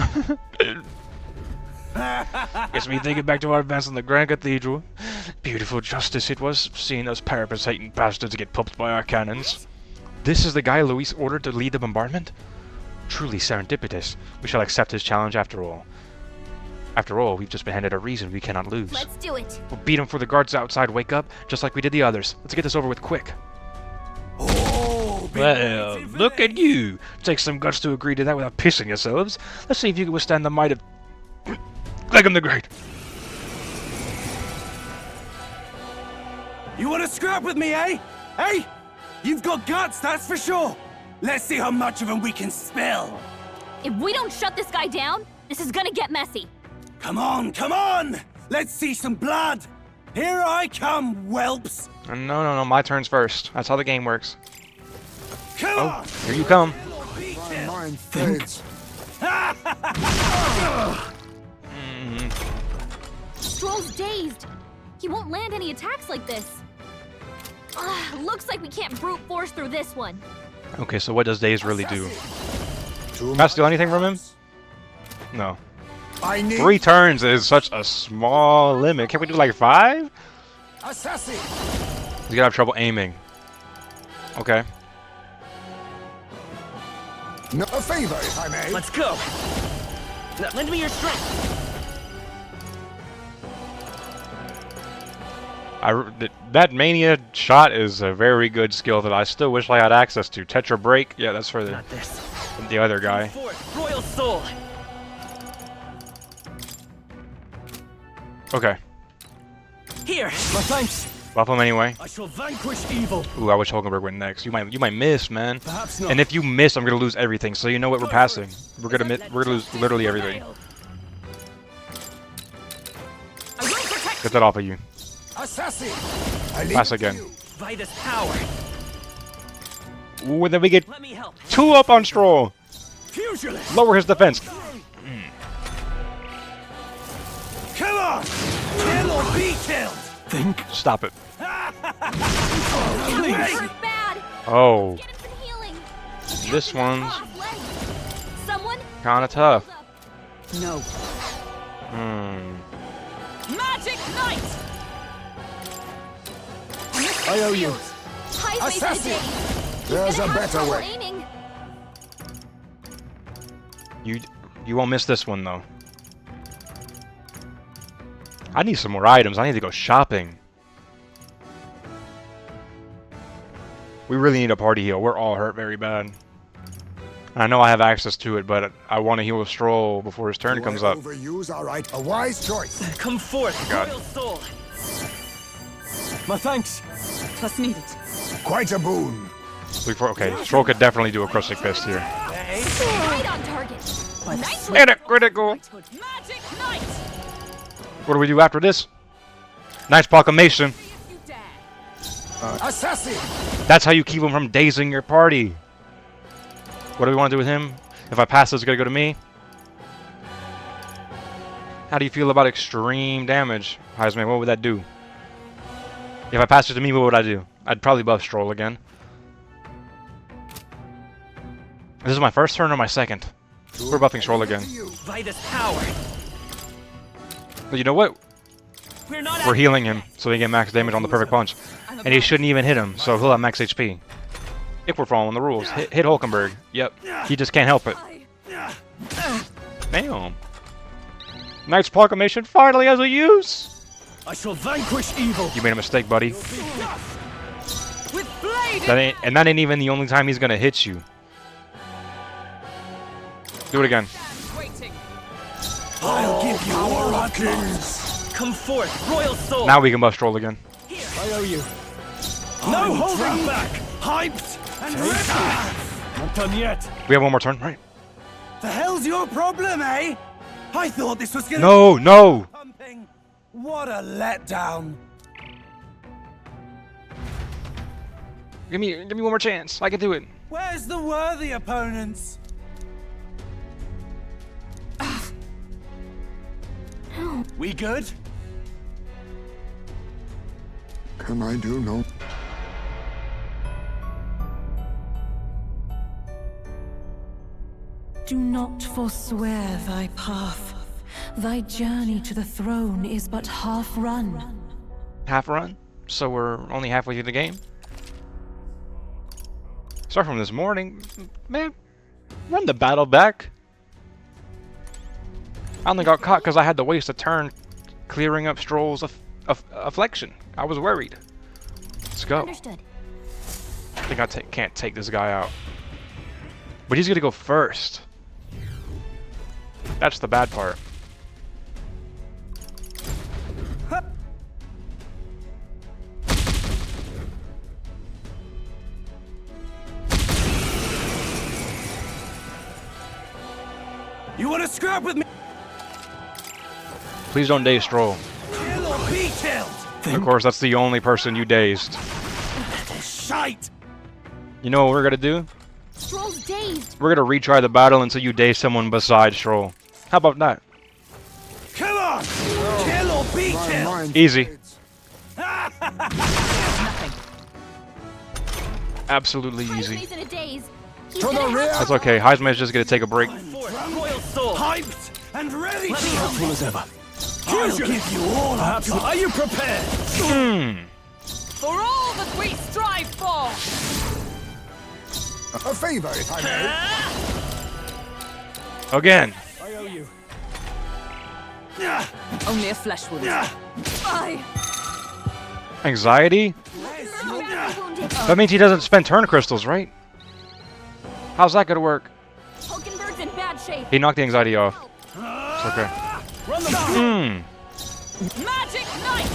Gets me thinking back to our events in the Grand Cathedral. Beautiful justice it was, seeing those parapet-hating bastards get pulped by our cannons. This is the guy Luis ordered to lead the bombardment? Truly serendipitous. We shall accept his challenge after all. After all, we've just been handed a reason we cannot lose. Let's do it. We'll beat him before the guards outside wake up, just like we did the others. Let's get this over with quick. Oh, been Well, waiting for look this. at you. Take some guts to agree to that without pissing yourselves. Let's see if you can withstand the might of Glickum the Great. You want to scrap with me, eh? Hey? You've got guts, that's for sure. Let's see how much of them we can spill. If we don't shut this guy down, this is gonna get messy. Come on, come on! Let's see some blood. Here I come, whelps. No, my turn's first. That's how the game works. Come on! Here you come. My mind fades. Stroll's dazed. He won't land any attacks like this. Looks like we can't brute force through this one. Okay, so what does Daze really do? Too Can I steal anything from him? No. I need 3 turns is such a small limit. Can't we do like 5? assassin. He's gonna have trouble aiming. Okay. No, a favor, if I may. let's go. Now, lend me your strength. That mania shot is a very good skill that I still wish I had access to. Tetra break. Yeah, that's for Not this. the other guy. Forth, royal soul. Okay. Here, my thanks. Buff him anyway. I shall vanquish evil. Ooh, I wish Hulkenberg went next. You might miss, man. Perhaps not. And if you miss, I'm gonna lose everything. So you know what? We're passing. We're gonna lose literally everything. I will protect. Get that off of you. Assassin. I leave Pass it to again. you. By this power. Ooh, and then we get Let me help. 2 up on Stroll. Pugilist! Lower his defense. Come on! Kill or be killed! Think. Stop it. Please! Hurt bad. Oh, Get him some healing. this one's Off, Letty. Someone. kind of tough. Hold up. No. Magic Knight! I owe you. High face Assassin. today. He's There's gonna a have better trouble way. aiming. You won't miss this one though. I need some more items. I need to go shopping. We really need a party heal. We're all hurt very bad. I know I have access to it, but I want to heal a Stroll before his turn Do comes I up. overuse our right? A wise choice. Come forth, God. royal soul. My thanks. Plus needed. Quite a boon. Okay, Stroll could definitely do a crushing fist here. Right on target. Nice And a critical. Magic Knight! What do we do after this? Nice proclamation. You dare. Assassin! That's how you keep him from dazing your party. What do we want to do with him? If I pass this, it's gonna go to me. How do you feel about extreme damage, Heisman? What would that do? If I pass it to me, what would I do? I'd probably buff Stroll again. This is my first turn or my second? We're buffing Stroll again. By this power. But you know what? We're not We're healing him so he can get max damage on the perfect punch. And he shouldn't even hit him, so he'll have max HP. If we're following the rules. Hit Hulkenberg. Yep. He just can't help it. Damn. Knight's Proclamation finally has a use! I shall vanquish evil. You made a mistake, buddy. with blade. That ain't even the only time he's gonna hit you. Do it again. Waiting. I'll give you all our kings. Come forth, royal soul. Now we can buff Stroll again. I owe you. No holding back. Hyped and ready. Not done yet. We have one more turn, right? The hell's your problem, eh? I thought this was gonna No, no! be pumping. What a letdown. Give me one more chance. I can do it. Where's the worthy opponents? We good? Can I do no? Do not forswear thy path. Thy journey to the throne is but half run. Half run? So we're only halfway through the game? Start from this morning. Man, run the battle back. I only got caught because I had to waste a turn clearing up Stroll's affliction. I was worried. Let's go. Understood. I think I can't take this guy out. But he's gonna go first. That's the bad part. You want to scrap with me? Please don't daze Stroll. Kill or be killed. Of course, that's the only person you dazed. Shite. You know what we're gonna do? Stroll's dazed. We're gonna retry the battle until you daze someone besides Stroll. How about that? Come on. Kill or be killed. Easy. Absolutely easy. He's in a daze. He's To the gonna rear. have That's okay. Heisman's just gonna take a break. Forth, royal soul. Hyped and ready. Let me help Full as ever. I'll give you all I've got. Are you prepared? For all that we strive for. A favor, if I may. Again. I owe you. Only a flesh wound. Aye. Anxiety? Wounded. That means he doesn't spend turn crystals, right? How's that gonna work? Hulkenberg's in bad shape. He knocked the anxiety off. It's okay. Magic Knight.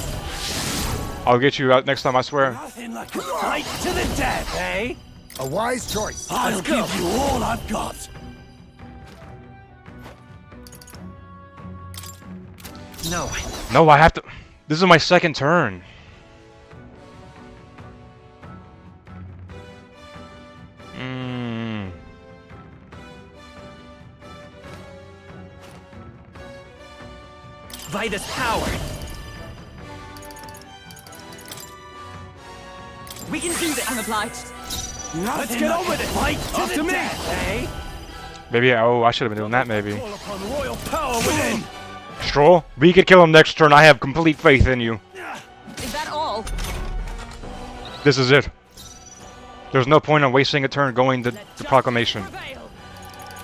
I'll get you out next time, I swear. Nothing like a fight to the death, eh? A wise choice. I'll give you all I've got. No. No, I have to. This is my second turn. Try this power. We can do this. I'm obliged. Let's get on with it. Fight to the death, eh? Maybe, oh, I should have been doing that maybe. Call upon royal power within. Stroll, we could kill him next turn. I have complete faith in you. Is that all? This is it. There's no point in wasting a turn going to the proclamation.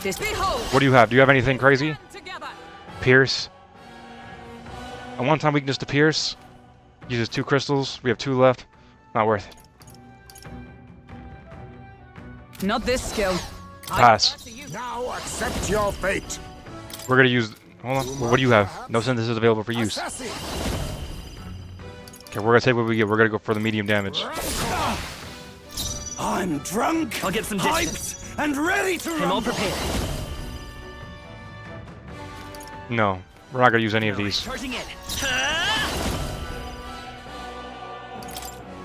This behold. What do you have? Do you have anything crazy? Together. Pierce. A one-time weakness to Pierce. Uses 2 crystals. We have 2 left. Not worth it. Not this skill. Pass. Now accept your fate. We're gonna use. Hold on. What do you have? No synthesis available for use. Assassin. Okay, we're gonna take what we get. We're gonna go for the medium damage. I'm drunk. I'll get some hyped, distance. and ready to I'm all rumble. prepared. No, we're not gonna use any of these. Charging in.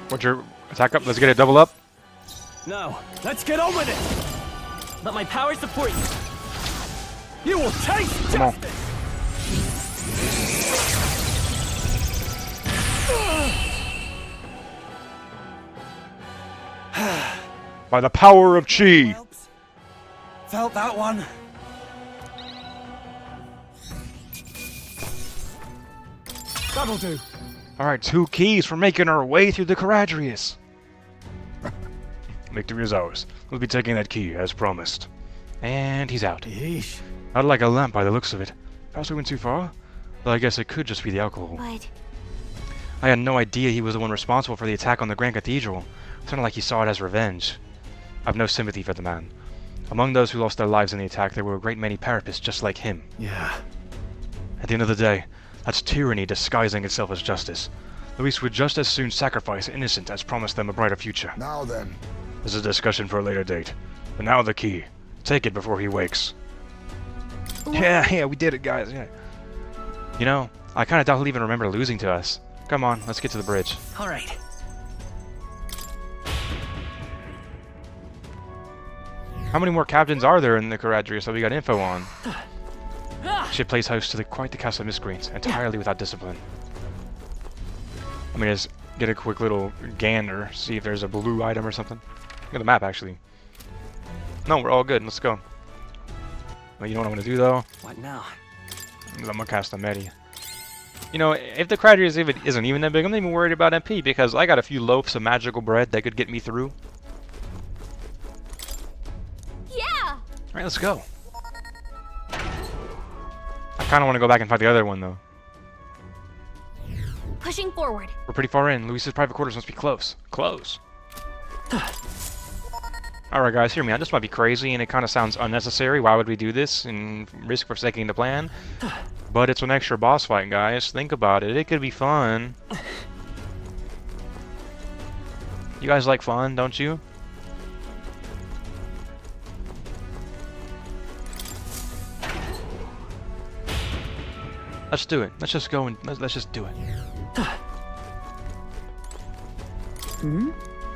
What's your attack up? Let's get it double up. No, let's get on with it. Let my power support you. You will taste Come on. justice. By the power of chi. Felt that one. That'll do. All right, 2 keys for making our way through the Caradrius. Victory is ours. We'll be taking that key as promised. And he's out. Yeesh. Not like a lamp by the looks of it. Perhaps we went too far? Well, I guess it could just be the alcohol. But I had no idea he was the one responsible for the attack on the Grand Cathedral. It sounded like he saw it as revenge. I have no sympathy for the man. Among those who lost their lives in the attack, there were a great many Parapists just like him. Yeah. At the end of the day, that's tyranny disguising itself as justice. Luis would just as soon sacrifice innocent as promise them a brighter future. Now then. This is a discussion for a later date. But now the key. Take it before he wakes. Yeah, we did it, guys. Yeah. You know, I kind of doubt he'll even remember losing to us. Come on, let's get to the bridge. All right. How many more captains are there in the Caradrius that we got info on? Ship plays host to quite the cast of miscreants, entirely without discipline. I mean, just get a quick little gander, see if there's a blue item or something. Look at the map, actually. No, we're all good. Let's go. Well, you know what I'm gonna do though? What now? I'm gonna cast a Medi. You know, if the Caradrius isn't even that big, I'm not even worried about MP because I got a few loaves of magical bread that could get me through. yeah. All right, let's go. I kind of want to go back and fight the other one though. Pushing forward. We're pretty far in. Luis's private quarters must be close. Close. Alright guys, hear me out. This might be crazy and it kind of sounds unnecessary. Why would we do this and risk forsaking the plan? But it's an extra boss fight, guys. Think about it. It could be fun. You guys like fun, don't you? Let's do it. Let's just go and let's just do it.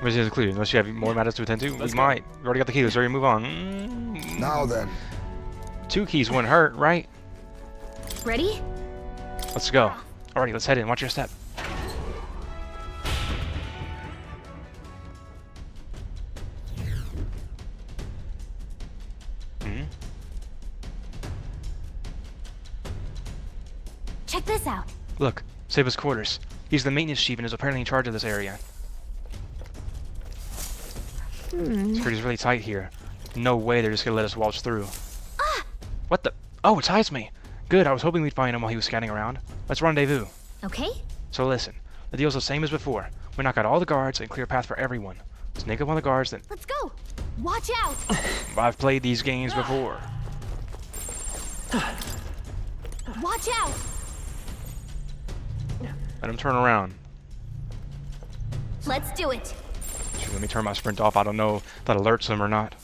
Where's the clue? Unless you have more matters to attend to, we might. We already got the key. Let's already move on. Now then. 2 keys wouldn't hurt, right? Ready? Let's go. Alrighty, let's head in. Watch your step. Check this out. Look, Seba's quarters. He's the maintenance chief and is apparently in charge of this area. Security's really tight here. No way they're just gonna let us waltz through. What the? Oh, it's Heisme. Good, I was hoping we'd find him while he was scanning around. Let's rendezvous. Okay. So listen, the deal's the same as before. We knock out all the guards and clear a path for everyone. Sneak up on the guards, then... Let's go. Watch out. I've played these games before. Watch out. Let him turn around. Let's do it. Shoot, let me turn my sprint off. I don't know if that alerts him or not.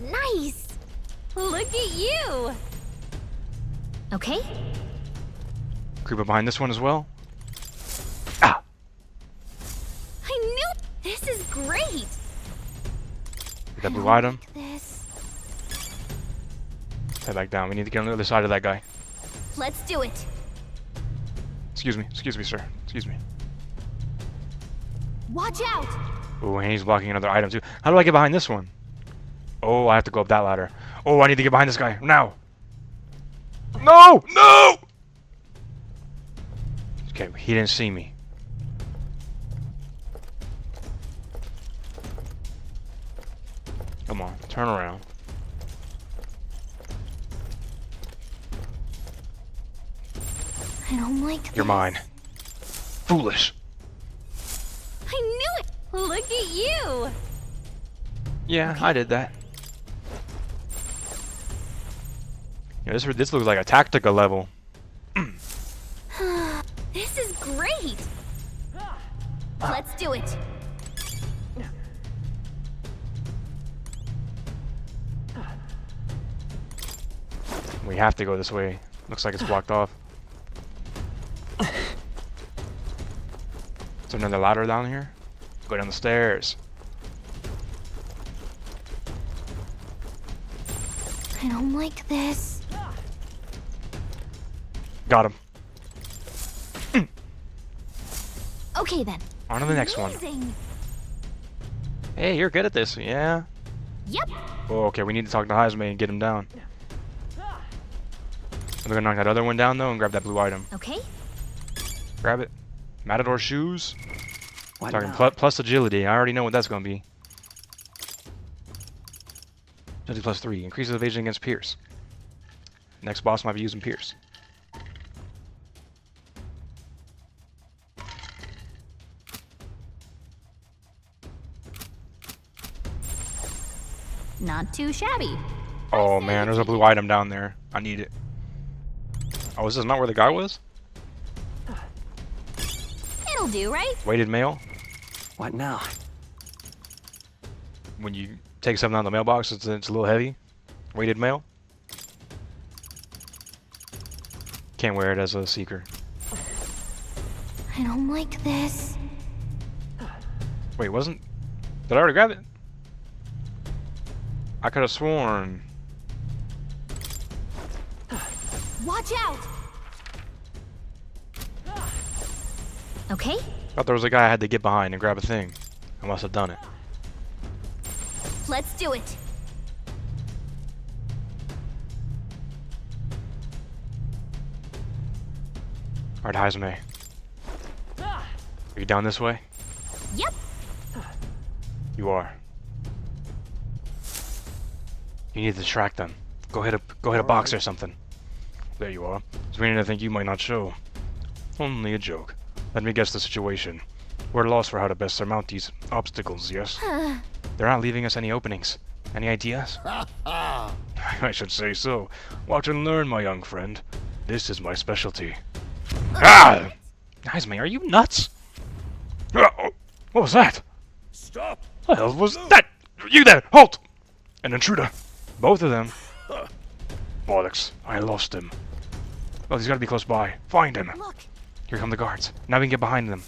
Nice. Look at you. Okay. Creep up behind this one as well. Ah! I knew this is great. Get that blue item. This. Head back down. We need to get on the other side of that guy. Let's do it. Excuse me, sir. Excuse me. Watch out! Oh, and he's blocking another item too. How do I get behind this one? Oh, I have to go up that ladder. Oh, I need to get behind this guy now. No! No! Okay, he didn't see me. Come on, turn around. I don't like this. You're mine. Foolish. I knew it! Look at you! Yeah, I did that. Yeah, this looks like a tactical level. This is great! Let's do it! We have to go this way. Looks like it's blocked off. Is there another ladder down here? Go down the stairs. I don't like this. Got him. Okay then. On to the next one. Amazing. Hey, you're good at this, yeah? Yep. Oh, okay, we need to talk to Heisman and get him down. We're gonna knock that other one down though and grab that blue item. Okay. Grab it. Matador shoes. What Talking now? plus agility. I already know what that's gonna be. Agility plus 3. Increases evasion against Pierce. Next boss might be using Pierce. Not too shabby. Oh man, there's a blue item down there. I need it. Oh, is this not where the guy was? It'll do, right? Weighted mail. What now? When you take something out of the mailbox, it's a little heavy. Weighted mail. Can't wear it as a seeker. I don't like this. Wait, wasn't... Did I already grab it? I could have sworn... Watch out! Okay. Thought there was a guy I had to get behind and grab a thing. I must have done it. Let's do it. Alright, Heisman. Are you down this way? Yep. You are. You need to track them. Go hit a box or something. There you are. It's meaning I think you might not show. Only a joke. Let me guess the situation. We're lost for how to best surmount these obstacles, yes? They're not leaving us any openings. Any ideas? I should say so. Watch and learn, my young friend. This is my specialty. Ah! Heisman, are you nuts? What was that? Stop! What the hell was that? You there! Halt! An intruder. Both of them. Bollocks. I lost him. Well, he's gotta be close by. Find him. Look. Here come the guards. Now we can get behind them.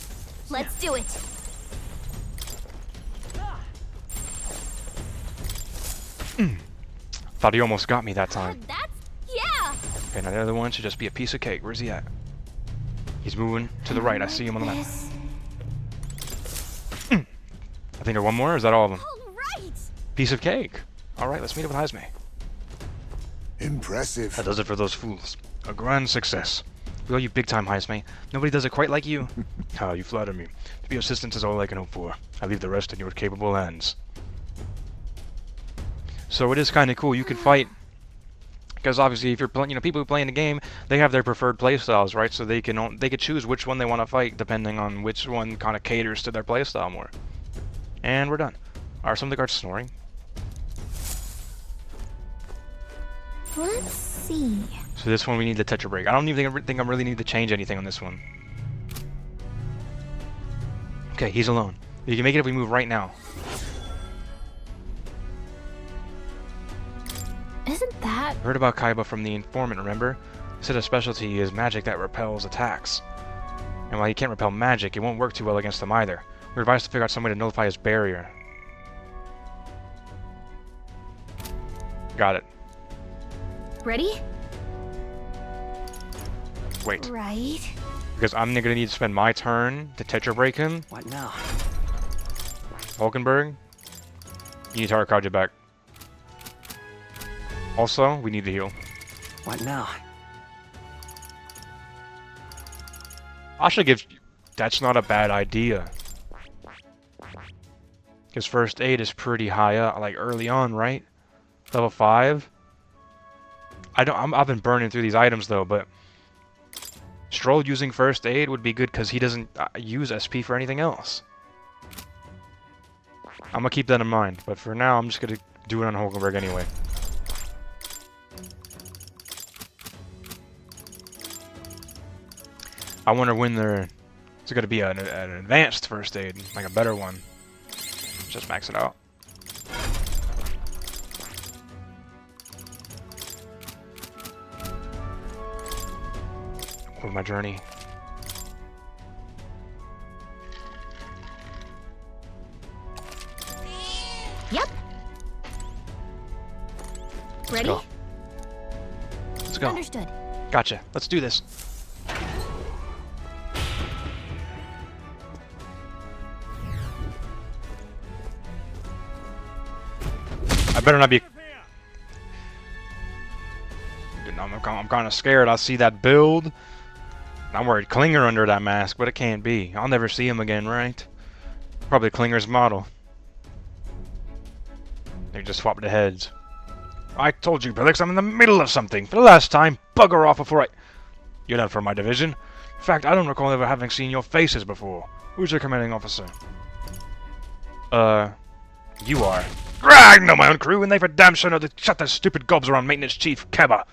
Let's do it. Thought he almost got me that time. Yeah. Okay, now the other one should just be a piece of cake. Where's he at? He's moving to the right. I see him on the left. This. I think there's one more. Or is that all of them? All right. Piece of cake. Alright, let's meet up with Heisman. Impressive. That does it for those fools. A grand success. We owe you big time, Heisman. Nobody does it quite like you. Ah, you flatter me. To be your assistant is all I can hope for. I leave the rest in your capable hands. So it is kind of cool. You can fight, because obviously, if you're playing, people who play in the game, they have their preferred playstyles, right? So they could choose which one they want to fight depending on which one kind of caters to their playstyle more. And we're done. Are some of the guards snoring? Let's see. So this one we need the Tetra break. I don't even think I really need to change anything on this one. Okay, he's alone. You can make it if we move right now. Isn't that? Heard about Kaiba from the informant, remember? He said his specialty is magic that repels attacks. And while he can't repel magic, it won't work too well against them either. We're advised to figure out some way to nullify his barrier. Got it. Ready? Wait. Right. Because I'm gonna need to spend my turn to Tetra break him. What now? Hulkenberg, you need to Arcadia back. Also, we need to heal. What now? I should give... That's not a bad idea. Because first aid is pretty high up, like early on, right? Level 5. I've been burning through these items though, but Stroll using first aid would be good because he doesn't use SP for anything else. I'm gonna keep that in mind, but for now I'm just gonna do it on Hulkenberg anyway. I wonder when it's gonna be an advanced first aid, like a better one. Just max it out. For my journey. Yep. Ready? Go. Let's go. Understood. Gotcha. Let's do this. I better not be... I'm kind of scared. I see that build. I'm worried Klinger under that mask, but it can't be. I'll never see him again, right? Probably Klinger's model. They just swapped the heads. I told you, Billix, I'm in the middle of something. For the last time, bugger off before I... You're not from my division. In fact, I don't recall ever having seen your faces before. Who's your commanding officer? You are. I know my own crew, and they for damn sure know to shut their stupid gobs around Maintenance Chief Keba.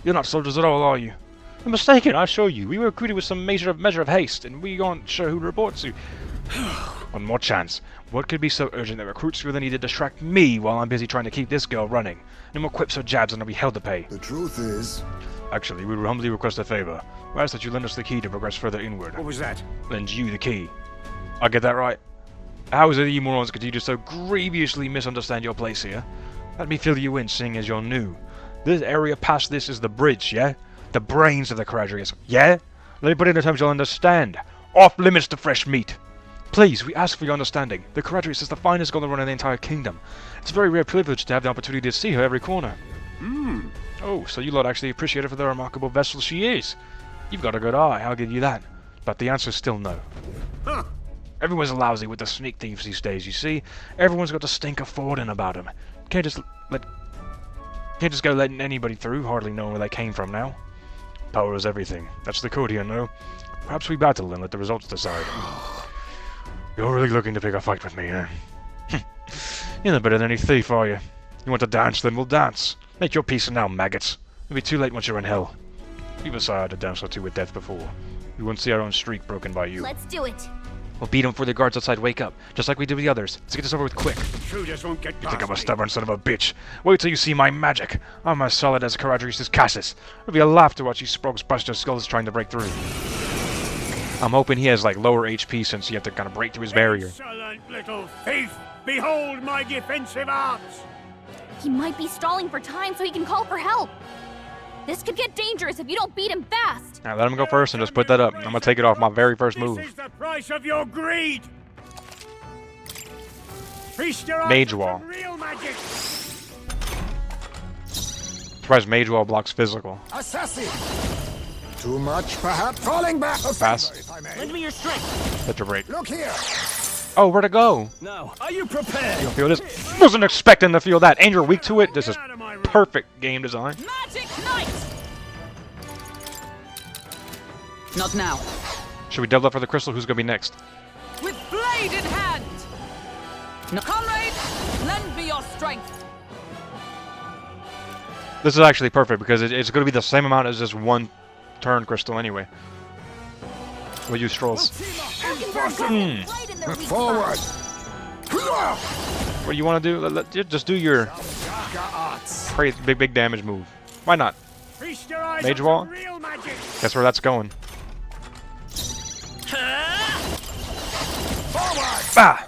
You're not soldiers at all, are you? I'm mistaken, I assure you. We were recruited with some measure of haste, and we aren't sure who to report to. One more chance. What could be so urgent that recruits feel the need to distract me while I'm busy trying to keep this girl running? No more quips or jabs, and I'll be held to pay. The truth is... Actually, we would humbly request a favor. We ask that you lend us the key to progress further inward. What was that? Lend you the key. I get that right? How is it that you morons continue to so grievously misunderstand your place here? Let me fill you in, seeing as you're new. This area past this is the bridge, yeah? The brains of the Caradrius, yeah? Let me put it in terms you'll understand. Off limits to fresh meat. Please, we ask for your understanding. The Caradrius is the finest golden run in the entire kingdom. It's a very rare privilege to have the opportunity to see her every corner. Oh, so you lot actually appreciate her for the remarkable vessel she is. You've got a good eye, I'll give you that. But the answer's still no. Huh. Everyone's lousy with the sneak thieves these days, you see. Everyone's got the stink of forwarding about them. Can't just go letting anybody through, hardly knowing where they came from now. Power is everything. That's the code here, no? Perhaps we battle and let the results decide. You're really looking to pick a fight with me, eh? You're no better than any thief, are you? You want to dance, then we'll dance. Make your peace now, maggots. It'll be too late once you're in hell. We've assigned a dance or two with death before. We won't see our own streak broken by you. Let's do it. We'll beat them before the guards outside wake up, just like we did with the others. Let's get this over with quick. Intruders won't get You think past I'm a me. stubborn son of a bitch? Wait till you see my magic. I'm as solid as Caradrius' Cassis. It'll be a laugh to watch you sprogs bust your skulls trying to break through. I'm hoping he has like lower HP since you have to kind of break through his barrier. Insolent little thief! Behold my defensive arts! He might be stalling for time so he can call for help. This could get dangerous if you don't beat him fast. Now let him go first and just put that up. I'm gonna take it off my very first move. This is the price of your greed! Feast your eyes Mage on wall. some real magic! Surprised Mage Wall blocks physical. Assassin! Too much, perhaps? Falling back a Pass. favor, if I may. Lend me your strength! Let your break. Look here! Oh, where to go? No. Are you prepared? You don't feel this? Wasn't expecting to feel that. And you're weak to it? This is perfect game design. Magic Knight! Not now. Should we double up for the crystal? Who's gonna be next? With blade in hand! No, comrade, lend me your strength. This is actually perfect because it's gonna be the same amount as just one turn crystal anyway. We'll use Strolls. Hulkenberg got it right in their weak Forward! spot. What do you want to do? Just do your crazy big damage move. Why not? Feast your eyes Mage on wall? some real magic! Guess where that's going. Forward! Ah!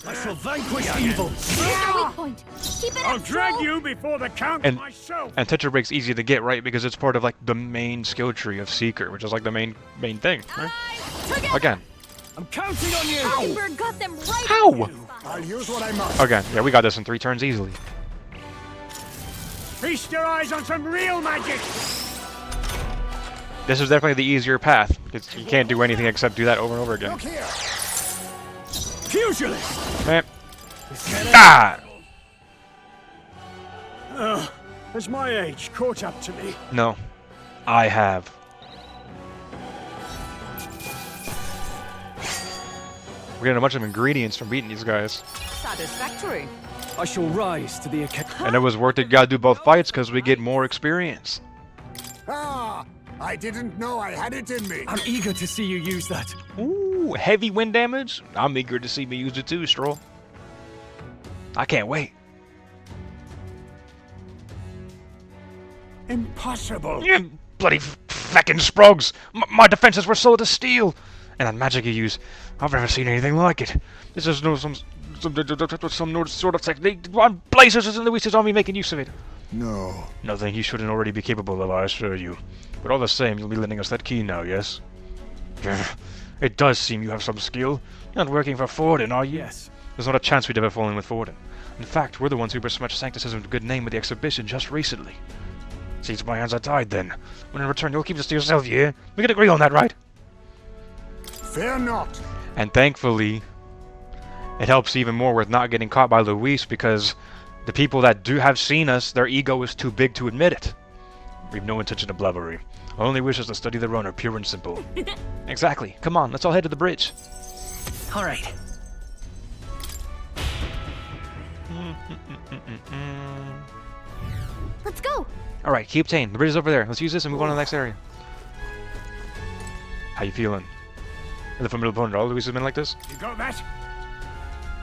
I shall vanquish evil. Here's your weak point. Keep it I'll up, drag troll. you before the count And- myself. And Tetra Break's easy to get, right? Because it's part of like the main skill tree of Seeker, which is like the main thing. Right? Together. Again. I'm counting on you. Mockingbird got them right. Ow! I'll use what I must. Again. Yeah, we got this in 3 turns easily. Feast your eyes on some real magic. This is definitely the easier path, because you can't do anything except do that over and over again. Look here. Pugilist. Man. Ah! Has my age caught up to me? No. I have. We're getting a bunch of ingredients from beating these guys. Satisfactory. I shall rise to the occasion. And it was worth it, gotta do both fights, because we get more experience. Ah, I didn't know I had it in me. I'm eager to see you use that. Ooh, heavy wind damage? I'm eager to see me use it too, Stroll. I can't wait. Impossible. Yeah, bloody feckin' Sprogs! My defenses were solid as steel! And that magic you use, I've never seen anything like it. This is no some sort of technique. What blazes is in Luis's army making use of it? No. Nothing he shouldn't already be capable of, I assure you. But all the same, you'll be lending us that key now, yes? It does seem you have some skill. You're not working for Forden, are you? Yes. There's not a chance we'd ever fall in with Forden. In fact, we're the ones who besmirched Sancticism's good name with the exhibition just recently. Seems my hands are tied then. When in return, you'll keep this to yourself, yeah? We can agree on that, right? Fear not. And thankfully, it helps even more with not getting caught by Luis, because the people that do have seen us, their ego is too big to admit it. We've no intention of blubbery. Our only wish is to study the runner, pure and simple. Exactly. Come on, let's all head to the bridge. All right. Let's go. Alright, keep tame. The bridge is over there. Let's use this and move on to the next area. How you feeling? With a formidable opponent, all Luis has been like this? You got that?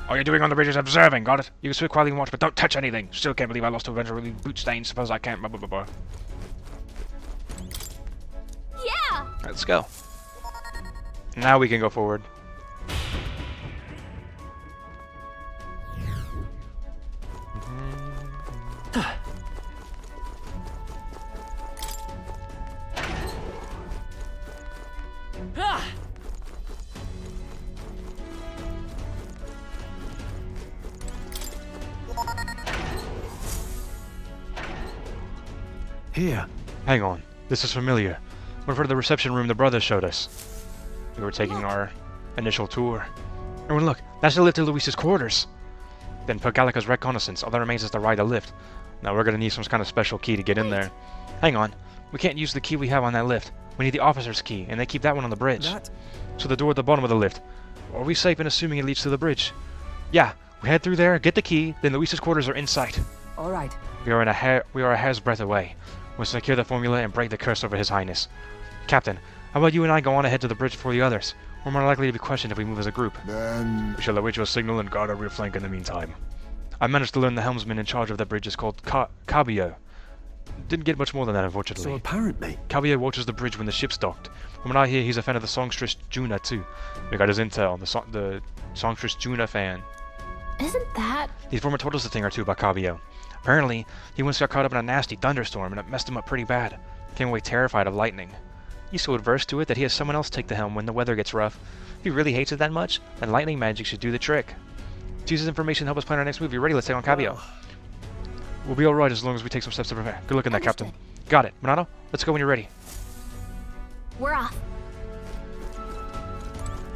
All you're doing on the bridge is observing, got it? You can swim quietly and watch, but don't touch anything. Still can't believe I lost to Avenger with boot stains. Suppose I can't. Blah, blah, blah, blah. Yeah. Let's go. Now we can go forward. Ah! Here. Hang on. This is familiar. We're for the reception room the brothers showed us. We were taking our initial tour. Everyone look, that's the lift to Luis's quarters. Then put Gallica's reconnaissance. All that remains is to ride the lift. Now we're gonna need some kind of special key to get in there. Hang on. We can't use the key we have on that lift. We need the officer's key, and they keep that one on the bridge. That? So the door at the bottom of the lift. Are we safe in assuming it leads to the bridge? Yeah, we head through there, get the key, then Luis's quarters are in sight. All right. We are a hair's breadth away. We'll secure the formula and break the curse over His Highness. Captain, how about you and I go on ahead to the bridge before the others? We're more likely to be questioned if we move as a group. Then We shall await your signal and guard our rear flank in the meantime. I managed to learn the helmsman in charge of that bridge is called Cabio. Didn't get much more than that, unfortunately. So apparently. Cabio watches the bridge when the ship's docked. From what I hear, he's a fan of the songstress Juna too. We got his intel, the songstress Juna fan. Isn't that? The informant told us a thing or two about Cabio. Apparently, he once got caught up in a nasty thunderstorm and it messed him up pretty bad. Came away terrified of lightning. He's so adverse to it that he has someone else take the helm when the weather gets rough. If he really hates it that much, then lightning magic should do the trick. To use this information to help us plan our next move, you ready? Let's take on Cabio. We'll be alright as long as we take some steps to prepare. Good luck in that, Captain. Got it. Monado, let's go when you're ready. We're off.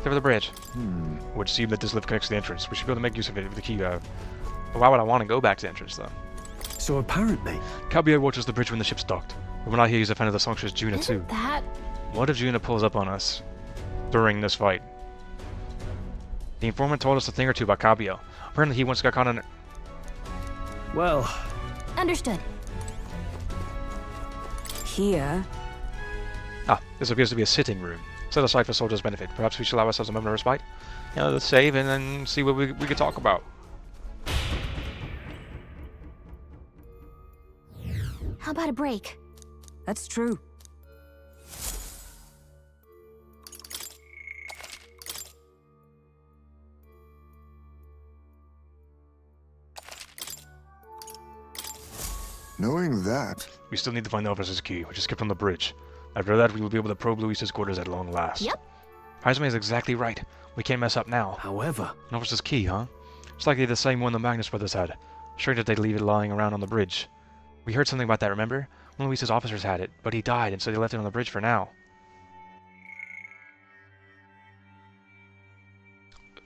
Over the bridge. It would seem that this lift connects to the entrance. We should be able to make use of it with the key. But why would I want to go back to the entrance, though? So apparently. Cabio watches the bridge when the ship's docked. But when I hear he's a fan of the songstress Juna too. Isn't that? What if Juna pulls up on us during this fight? The informant told us a thing or two about Cabio. Apparently he once got caught in... Well. Understood. Here, Ah, this appears to be a sitting room. Set aside for soldiers' benefit. Perhaps we should allow ourselves a moment of respite? Yeah, let's save and then see what we could talk about. How about a break? that's true. Knowing that, We still need to find the officer's key, which is kept on the bridge. After that, we will be able to probe Luis's quarters at long last. Yep. Heisman is exactly right. We can't mess up now. However, An officer's key, huh? It's likely the same one the Magnus brothers had. Strange that they'd leave it lying around on the bridge. We heard something about that, remember? One of Luis's officers had it, but he died, and so they left it on the bridge for now.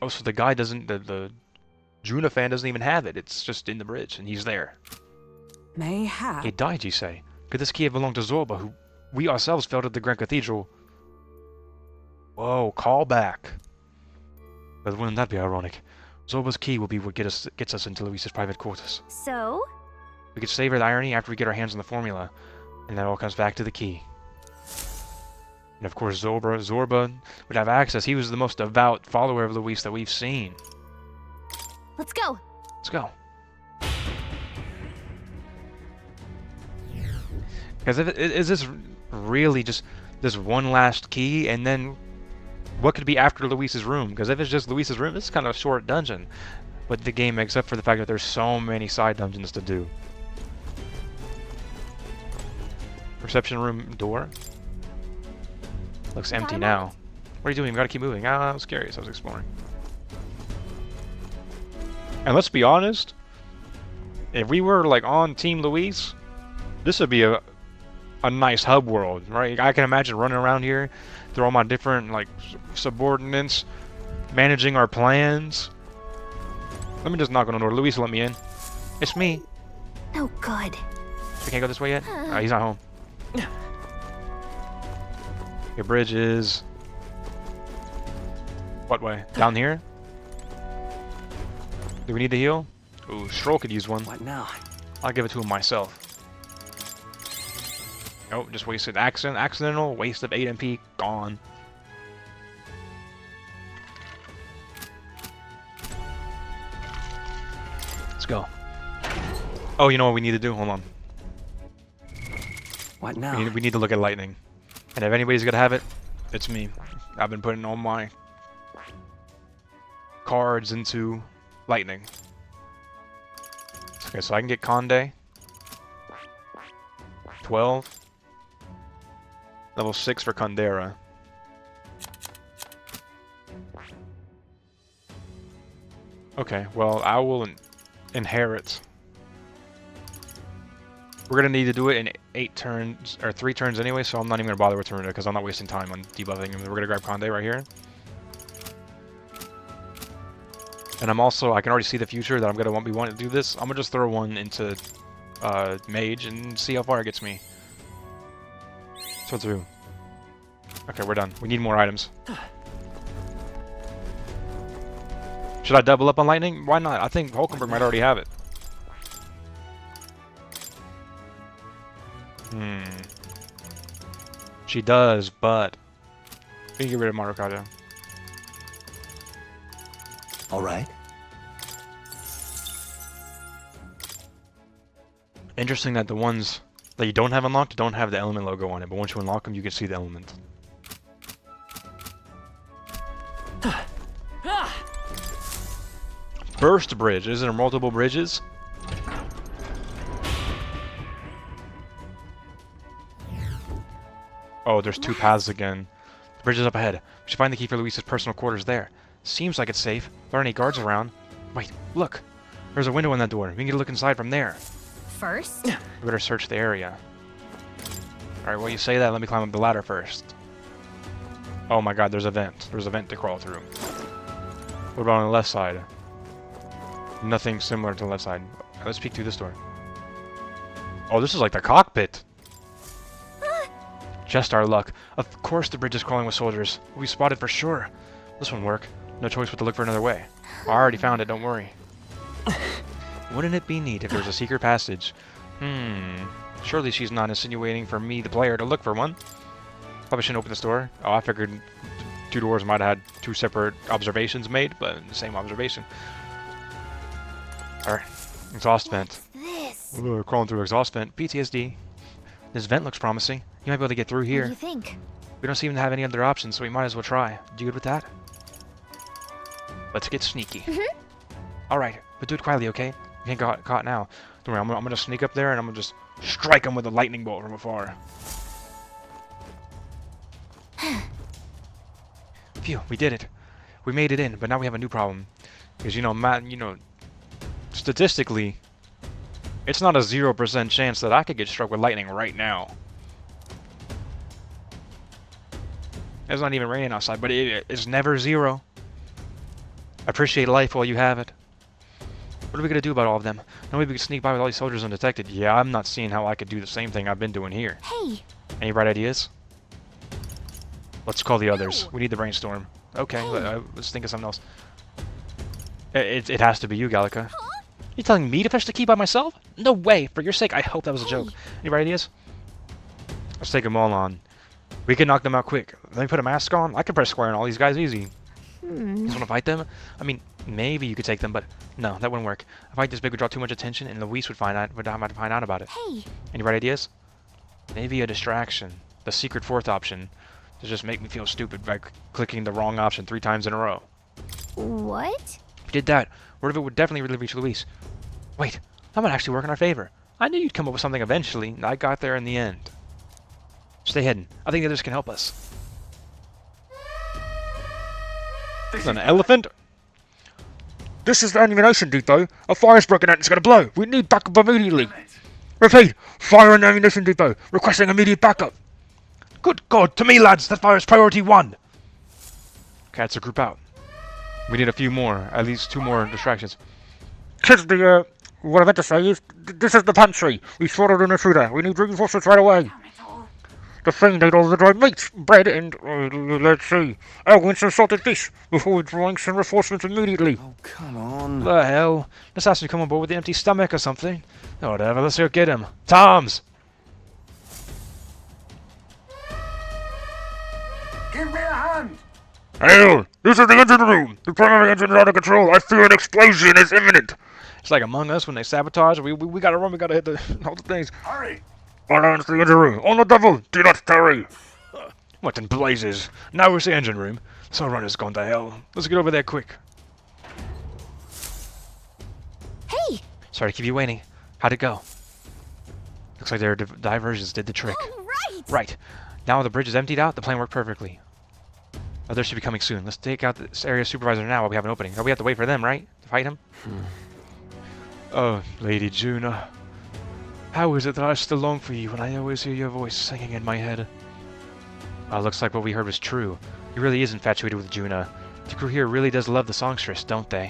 Oh, so the guy doesn't... The Juna fan doesn't even have it. It's just in the bridge, and he's there. Mayhap. He died, you say? Could this key have belonged to Zorba, who we ourselves felt at the Grand Cathedral? Whoa, call back. But wouldn't that be ironic? Zorba's key will be what gets us into Luis's private quarters. So? We could savor the irony after we get our hands on the formula, and that all comes back to the key. And of course Zorba would have access. He was the most devout follower of Luis that we've seen. Let's go. Let's go. Because is this really just this one last key, and then what could be after Luis's room? Because if it's just Luis's room, this is kind of a short dungeon. But the game makes up for the fact that there's so many side dungeons to do. Reception room door. Looks empty now. What are you doing? We gotta keep moving. Ah, I was curious. I was exploring. And let's be honest, if we were like on Team Luis, this would be a nice hub world, right? I can imagine running around here through all my different like subordinates, managing our plans. Let me just knock on the door. Luis, let me in. It's me. Oh, good. We can't go this way yet? He's not home. Your bridge is... What way? Down here? Do we need to heal? Ooh, Stroll could use one. what now? I'll give it to him myself. Nope, just wasted. Accidental waste of 8 MP. Gone. Let's go. Oh, you know what we need to do? Hold on. What now? We need to look at lightning. And if anybody's gonna have it, it's me. I've been putting all my cards into lightning. Okay, so I can get Conde. 12. Level 6 for Condera. Okay, well, I will inherit. We're gonna need to do it in 8 turns, or 3 turns anyway, so I'm not even gonna bother with Taruna because I'm not wasting time on debuffing him. We're gonna grab Conde right here. And I can already see the future that I'm gonna be wanting to do this. I'm gonna just throw one into Mage and see how far it gets me. So 2. Okay, we're done. We need more items. Should I double up on Lightning? Why not? I think Hulkenberg might already have it. She does, but we can get rid of Maracado. All right. Interesting that the ones that you don't have unlocked don't have the element logo on it, but once you unlock them, you can see the element. Burst bridge. Is there multiple bridges? Oh, there's 2 paths again. The bridge is up ahead. We should find the key for Luis's personal quarters there. Seems like it's safe. There aren't any guards around. Wait, look. There's a window in that door. We can get a look inside from there. First? We better search the area. Alright, well, you say that. Let me climb up the ladder first. Oh my god, there's a vent. There's a vent to crawl through. What about on the left side? Nothing similar to the left side. Let's peek through this door. Oh, this is like the cockpit. Just our luck. Of course the bridge is crawling with soldiers. We spotted for sure. This won't work. No choice but to look for another way. I already found it, don't worry. Wouldn't it be neat if there was a secret passage? Surely she's not insinuating for me, the player, to look for one. Probably shouldn't open this door. Oh, I figured 2 doors might have had 2 separate observations made, but the same observation. Alright. Exhaust vent. This. Ooh, crawling through exhaust vent. PTSD. This vent looks promising. You might be able to get through What here. do you think? We don't seem to have any other options, so we might as well try. You good with that? Let's get sneaky. Alright, but do it quietly, okay? You can't get caught now. Don't worry, I'm gonna sneak up there and I'm gonna just strike him with a lightning bolt from afar. Phew, we did it. We made it in, but now we have a new problem. Because, you know, Matt, you know, statistically, it's not a 0% chance that I could get struck with lightning right now. It's not even raining outside, but it's never zero. Appreciate life while you have it. What are we gonna do about all of them? No way we could sneak by with all these soldiers undetected. Yeah, I'm not seeing how I could do the same thing I've been doing here. Hey! Any bright ideas? Let's call the others. We need to brainstorm. Okay, let's think of something else. It has to be you, Gallica. Huh? You telling me to fetch the key by myself? No way! For your sake, I hope that was a joke. Any bright ideas? Let's take them all on. We can knock them out quick. Let me put a mask on. I can press square on all these guys easy. You just want to fight them? I mean, maybe you could take them, but no, that wouldn't work. A fight this big would draw too much attention, and Luis would find out about it. Hey! Any bright ideas? Maybe a distraction. The secret fourth option. To just make me feel stupid by clicking the wrong option 3 times in a row. What? If we did that, word of it would definitely really reach Luis. Wait, that might actually work in our favor. I knew you'd come up with something eventually, and I got there in the end. Stay hidden. I think the others can help us. This is an elephant? This is the ammunition depot. A fire's broken out and it's gonna blow. We need backup immediately. Repeat, fire and ammunition depot. Requesting immediate backup. Good God, to me lads, that fire is priority 1. Okay, it's a group out. We need a few more, at least 2 more distractions. Kids, what I meant to say is, this is the pantry. We spotted an intruder. We need reinforcements right away. The thing ate all the dried meat, bread, and, let's see, and some salted fish, before we drawing some reinforcements immediately. Oh, come on. The hell? This has to come on board with an empty stomach or something. Oh, whatever, let's go get him. Toms! Give me a hand! Hail! This is the engine room! The primary engine is out of control. I fear an explosion is imminent. It's like Among Us when they sabotage. We gotta run, we gotta hit all the things. Hurry! Balance the engine room. On the double! Do not tarry! What in blazes? Now it's the engine room. This runner's gone to hell. Let's get over there quick. Hey! Sorry to keep you waiting. How'd it go? Looks like their diversions did the trick. Oh, right! Right. Now the bridge is emptied out, the plan worked perfectly. Others should be coming soon. Let's take out this area supervisor now while we have an opening. Oh, we have to wait for them, right? To fight him? Oh, Lady Juna. How is it that I still long for you when I always hear your voice singing in my head? Well, looks like what we heard was true. He really is infatuated with Juna. The crew here really does love the songstress, don't they?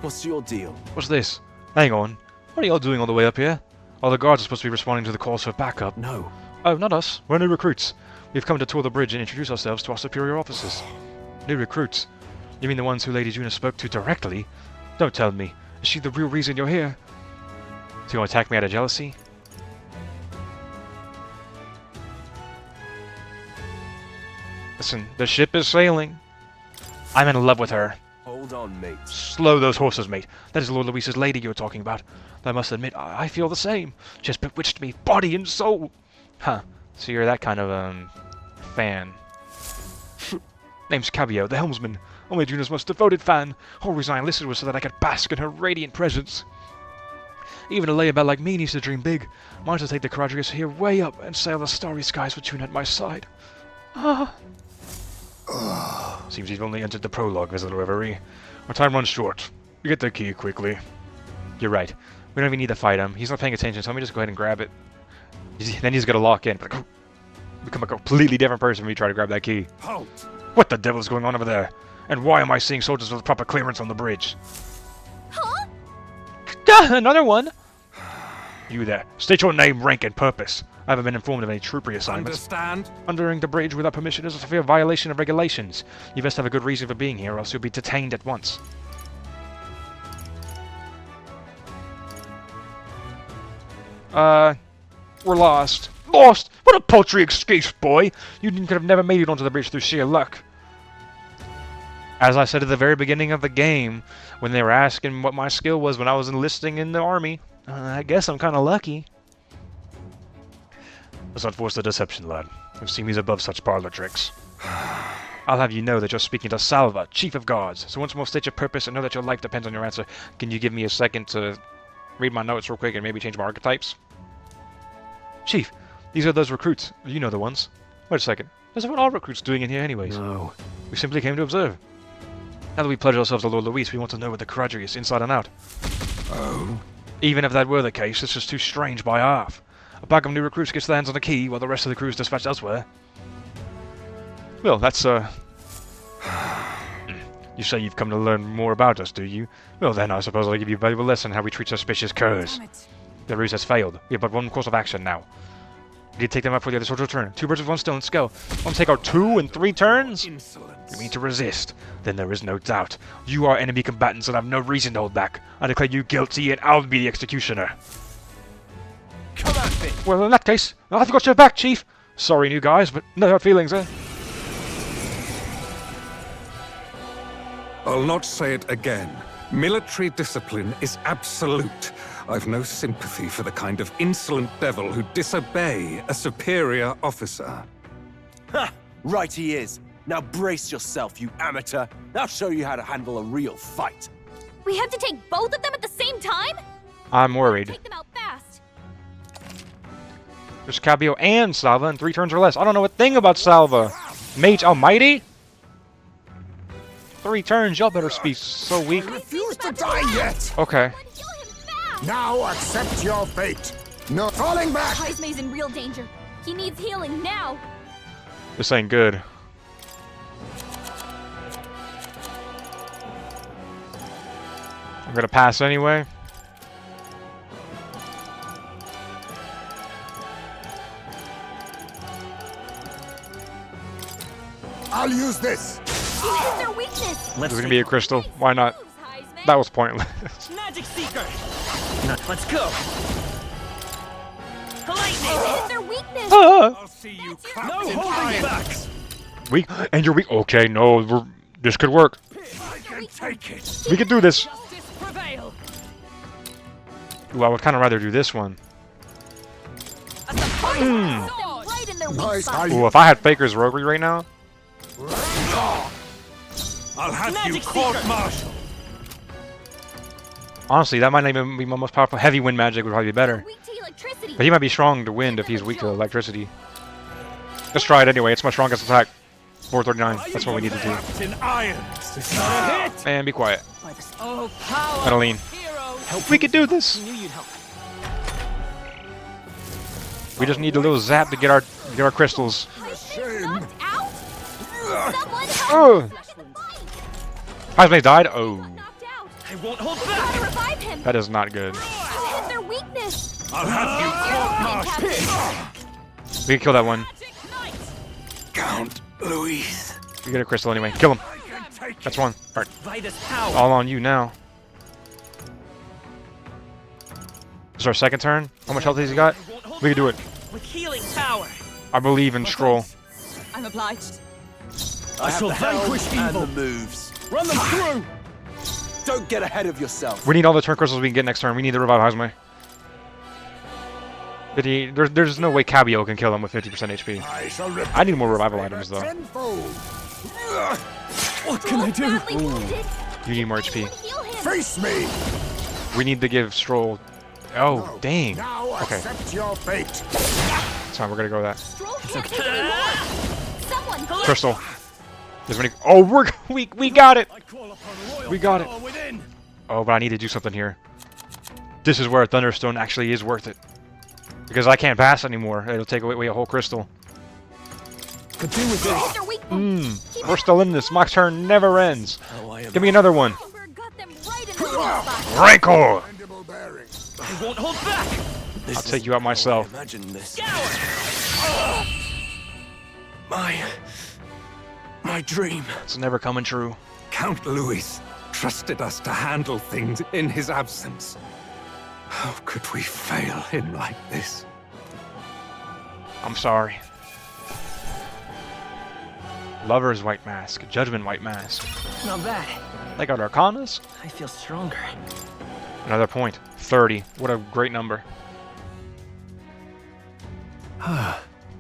What's your deal? What's this? Hang on. What are y'all doing all the way up here? All the guards are supposed to be responding to the calls for backup. No. Oh, not us. We're new recruits. We've come to tour the bridge and introduce ourselves to our superior officers. New recruits? You mean the ones who Lady Juna spoke to directly? Don't tell me. Is she the real reason you're here? So you want to attack me out of jealousy? Listen, the ship is sailing. I'm in love with her. Hold on, mate. Slow those horses, mate. That is Lord Luis's lady you were talking about. I must admit, I feel the same. She has bewitched me, body and soul. Huh. So you're that kind of, fan. Name's Cabio, the helmsman. Only Juna's most devoted fan. Whole reason I enlisted was so that I could bask in her radiant presence. Even a layabout like me needs to dream big. Mine's to take the Caradrius here way up and sail the starry skies with Juna at my side. Ah. Seems you've only entered the prologue, Visitor Reverie. Our time runs short. You get the key quickly. You're right. We don't even need to fight him. He's not paying attention, so let me just go ahead and grab it. Then he's gonna lock in. Become a completely different person when we try to grab that key. Halt! What the devil is going on over there? And why am I seeing soldiers with proper clearance on the bridge? Huh? Another one! You there. State your name, rank, and purpose. I haven't been informed of any troop reassignments. Understand? Entering the bridge without permission is a severe violation of regulations. You best have a good reason for being here, or else you'll be detained at once. We're lost. Lost? What a paltry excuse, boy! You could have never made it onto the bridge through sheer luck. As I said at the very beginning of the game, when they were asking what my skill was when I was enlisting in the army, I guess I'm kind of lucky. Let's not force the deception, lad. You've seen me above such parlor tricks. I'll have you know that you're speaking to Salva, Chief of Guards. So once more state your purpose and know that your life depends on your answer. Can you give me a second to read my notes real quick and maybe change my archetypes. Chief, these are those recruits. You know the ones. Wait a second. This is what all recruits doing in here anyways. No. We simply came to observe. Now that we pledged ourselves to Lord Luis, we want to know what the Karaji is inside and out. Oh? Even if that were the case, it's just too strange by half. A pack of new recruits gets their hands on the key while the rest of the crew is dispatched elsewhere. Well, that's, You say you've come to learn more about us, do you? Well then, I suppose I'll give you a valuable lesson how we treat suspicious curs. The ruse has failed. We have but one course of action now. We need to take them out for the other soldier turn. 2 birds with 1 stone, let's go. Want to take our 2 and 3 turns? You mean to resist? Then there is no doubt. You are enemy combatants and have no reason to hold back. I declare you guilty and I'll be the executioner. Come at me! Well, in that case, I've got your back, Chief. Sorry, new guys, but no hard feelings, eh? I'll not say it again. Military discipline is absolute. I've no sympathy for the kind of insolent devil who disobey a superior officer. Ha! Right he is. Now brace yourself, you amateur. I'll show you how to handle a real fight. We have to take both of them at the same time? I'm worried. Take them out fast. There's Cabio and Salva in 3 turns or less. I don't know a thing about Salva. Mage Almighty? 3 turns, y'all better be so weak. Refuse to die yet! Okay. Heal him fast! Now accept your fate! No falling back! Heismay's in real danger. He needs healing now. This ain't good. I'm gonna pass anyway. I'll use this! You hit their weakness. There's gonna be a crystal. Why not? That was pointless. Magic Seeker! No, let's go! Lightning! Hit their weakness. Ah! I'll see you That's clapped your in point. iron. Back. Weak, and you're weak. Okay, no, this could work. I can take it. We could do this. Justice prevail. Ooh, I would kind of rather do this one. Hit them right in their weak Nice, spot. Ooh, if I had Faker's roguery right now, I'll have you Magic court-martialed. honestly, that might not even be my most powerful. Heavy wind magic would probably be better. Weak to electricity. But he might be strong to wind if he's weak to electricity. Let's try it anyway. It's my strongest attack. 439. That's what we need to do. Clapped in irons. Is that a hit? And be quiet. Oh, power! Adeline. Heroes! We can do this. Knew you'd help. We just need a little zap to get our crystals. Heismay's knocked out? Someone help! Oh, Heismay died. Oh, Knocked out. I won't hold Gotta back! revive him. that is not good. You hit their weakness. I'll have you court-martialed. Captain. We can kill that one. Magic Knight! Count Luis. We get a crystal anyway. Kill him. I can take That's it. one. All right, Vitus power! all on you now. This is our second turn. How much health has he got? We can do it. With healing power! I believe in Stroll. I'm obliged. I shall vanquish evil. And the moves. Run them through. Don't get ahead of yourself. We need all the turn crystals we can get next turn. We need to revive Heismay. There's no way Cabio can kill him with 50% HP. I shall rip I need more revival items though. tenfold! What can I do? Badly wounded. You need more HP. Heal him. Face me! We need to give Stroll. Oh, dang. Now Okay, accept your fate! that's fine. We're gonna go with that. Stroll can't take anymore. Someone heal. Crystal. There's many. Oh, we got it. I call upon royal We got it. power within. Oh, but I need to do something here. This is where a Thunderstone actually is worth it. Because I can't pass anymore. It'll take away a whole crystal. Could do with Hit their weak points. Keep We're still in this. My turn never ends. Oh, Give me another one. Ember got them right in their weak spot. Rancor! Mandible bearing. I won't hold back! I'll take you out myself. Imagine this. My dream. It's never coming true. Count Luis trusted us to handle things in his absence. How could we fail him like this? I'm sorry. Lover's White Mask. Judgment White Mask. Not bad. They got Arcanas. I feel stronger. Another point. 30. What a great number.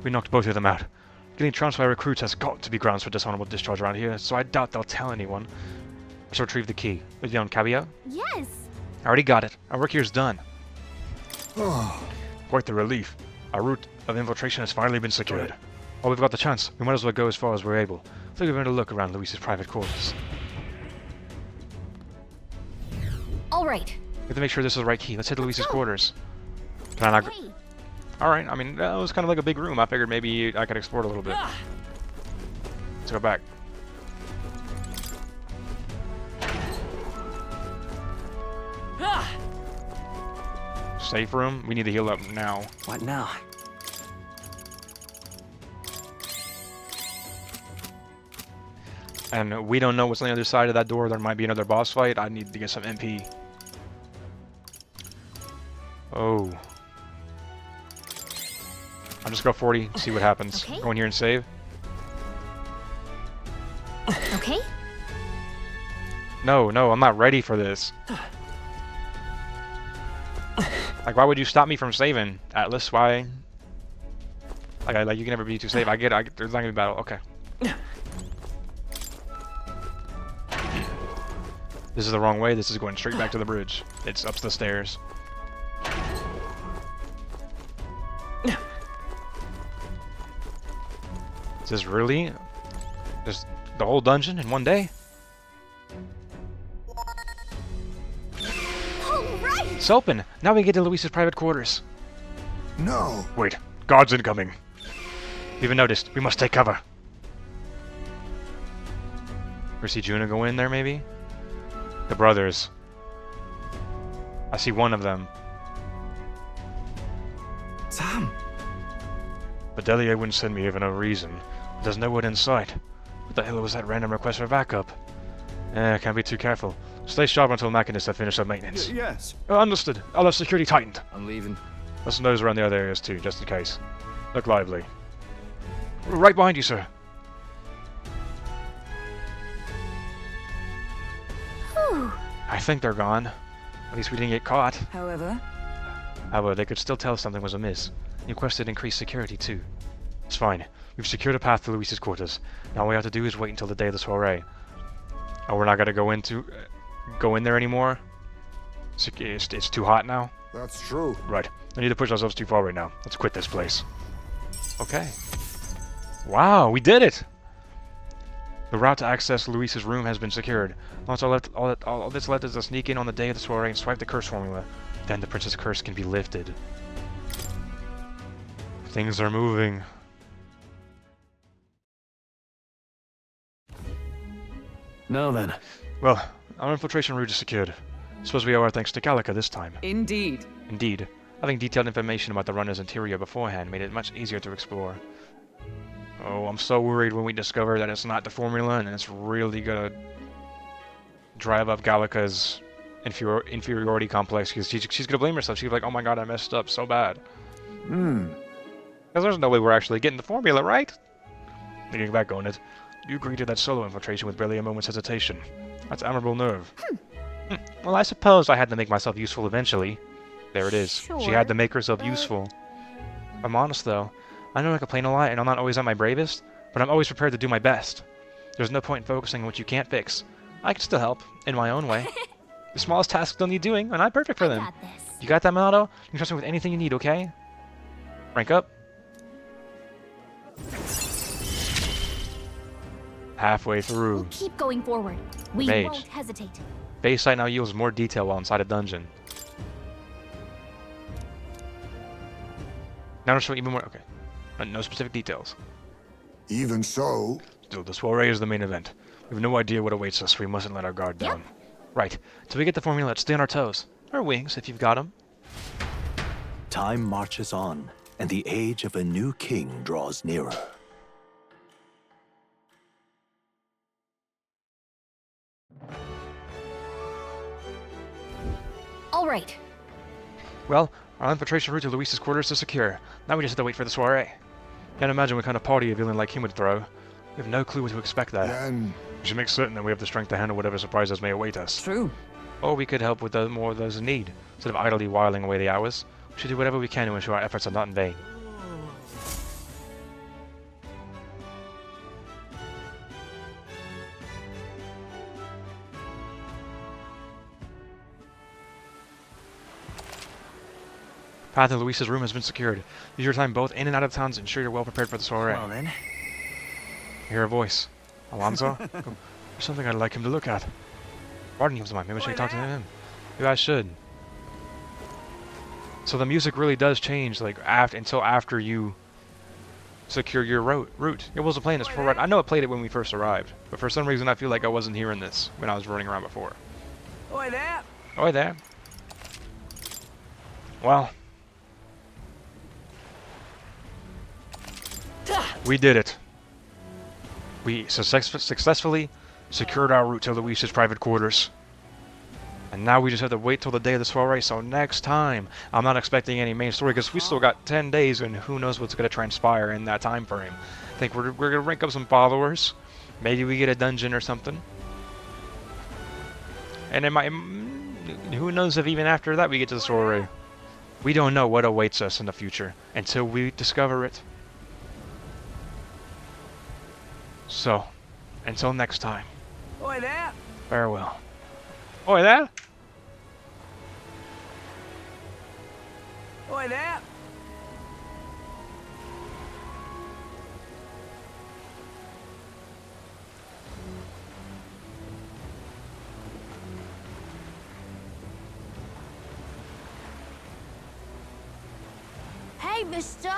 We knocked both of them out. Getting trounced by recruits has got to be grounds for dishonorable discharge around here, so I doubt they'll tell anyone. Let's retrieve the key. Is he on Cabio? Yes. I already got it. Our work here's done. Quite the relief. Our route of infiltration has finally been secured. While we've got the chance, we might as well go as far as we're able. I think we're going to look around Luis's private quarters. All right. We have to make sure this is the right key. Let's hit Luis's quarters. Can I not... Hey. Alright, I mean, that was kind of like a big room. I figured maybe I could explore it a little bit. Let's go back. Safe room? We need to heal up now. What now? And we don't know what's on the other side of that door. There might be another boss fight. I need to get some MP. Oh. I'll just go 40, see what happens. Okay. Go in here and save. Okay. No, I'm not ready for this. Like, why would you stop me from saving, Atlas? Why? Like you can never be too safe. I get there's not gonna be battle. Okay. This is the wrong way. This is going straight back to the bridge. It's up the stairs. Is this really just the whole dungeon in one day? All right. It's open. Now we get to Luis's private quarters. No. Wait, guards incoming. We haven't noticed. We must take cover. Or see Juna go in there, maybe? The brothers. I see one of them. Sam! Bedelia wouldn't send me here for no reason. There's no one in sight. What the hell was that random request for backup? Can't be too careful. Stay sharp until mechanists have finished up maintenance. Yes. Understood. I'll have security tightened. I'm leaving. Let's nose around the other areas too, just in case. Look lively. Right behind you, sir. Whew. I think they're gone. At least we didn't get caught. However, However, they could still tell something was amiss. You requested increased security too. It's fine. We've secured a path to Luis's quarters. Now all we have to do is wait until the day of the soiree. Oh, we're not gonna go in there anymore? It's too hot now? That's true. Right. I need to push ourselves too far right now. Let's quit this place. Okay. Wow, we did it! The route to access Luis's room has been secured. All that's left is to sneak in on the day of the soiree and swipe the curse formula. Then the Princess Curse can be lifted. Things are moving. Now then. Well, our infiltration route is secured. Suppose we owe our thanks to Calica this time. Indeed. Indeed. Having detailed information about the runner's interior beforehand made it much easier to explore. Oh, I'm so worried when we discover that it's not the formula and it's really gonna drive up Gallica's inferiority complex, because she's gonna blame herself. She's like, oh my god, I messed up so bad. Because there's no way we're actually getting the formula, right? Thinking back on it, you agreed to that solo infiltration with barely a moment's hesitation. That's admirable nerve. Well, I suppose I had to make myself useful eventually. There it is. Sure, She had to make herself but- useful. If I'm honest though, I know I complain a lot and I'm not always at my bravest, but I'm always prepared to do my best. There's no point in focusing on what you can't fix. I can still help, in my own way. The smallest tasks don't need doing, and I'm perfect for them. Got this. You got that, Minato? You can trust me with anything you need, okay? Rank up. Halfway We'll through. keep going forward. We Mage. won't hesitate. Base site now yields more detail while inside a dungeon. Now to show even more. Okay. No specific details. Even so, Still, the soiree is the main event. We have no idea what awaits us, so we mustn't let our guard down. Right. Till we get the formula, let's stay on our toes. Or wings, if you've got them. Time marches on, and the age of a new king draws nearer. All right. Well, our infiltration route to Luis's quarters is secure. Now we just have to wait for the soiree. Can't imagine what kind of party a villain like him would throw. We have no clue what to expect there. then We should make certain that we have the strength to handle whatever surprises may await us. True. Or we could help with more of those in need. Instead of idly whiling away the hours, we should do whatever we can to ensure our efforts are not in vain. Path to Luis's room has been secured. Use your time both in and out of town to ensure you're well prepared for the soiree. Well then. I hear a voice. Alonso? There's something I'd like him to look at. Barton comes to mind. Maybe I should talk to him. Maybe I should. So the music really does change, like, until after you secure your route. It wasn't playing this before, right? I know it played it when we first arrived, but for some reason I feel like I wasn't hearing this when I was running around before. Oi there! Oi there! Well, we did it. We successfully secured our route to Luis's private quarters. And now we just have to wait till the day of the soiree, so next time, I'm not expecting any main story, because we still got 10 days, and who knows what's going to transpire in that time frame. I think we're going to rank up some followers. Maybe we get a dungeon or something. And it might... Who knows if even after that we get to the soiree. We don't know what awaits us in the future, until we discover it. So, until next time. Oi there! Farewell. Oi there! Oi there! Hey, mister!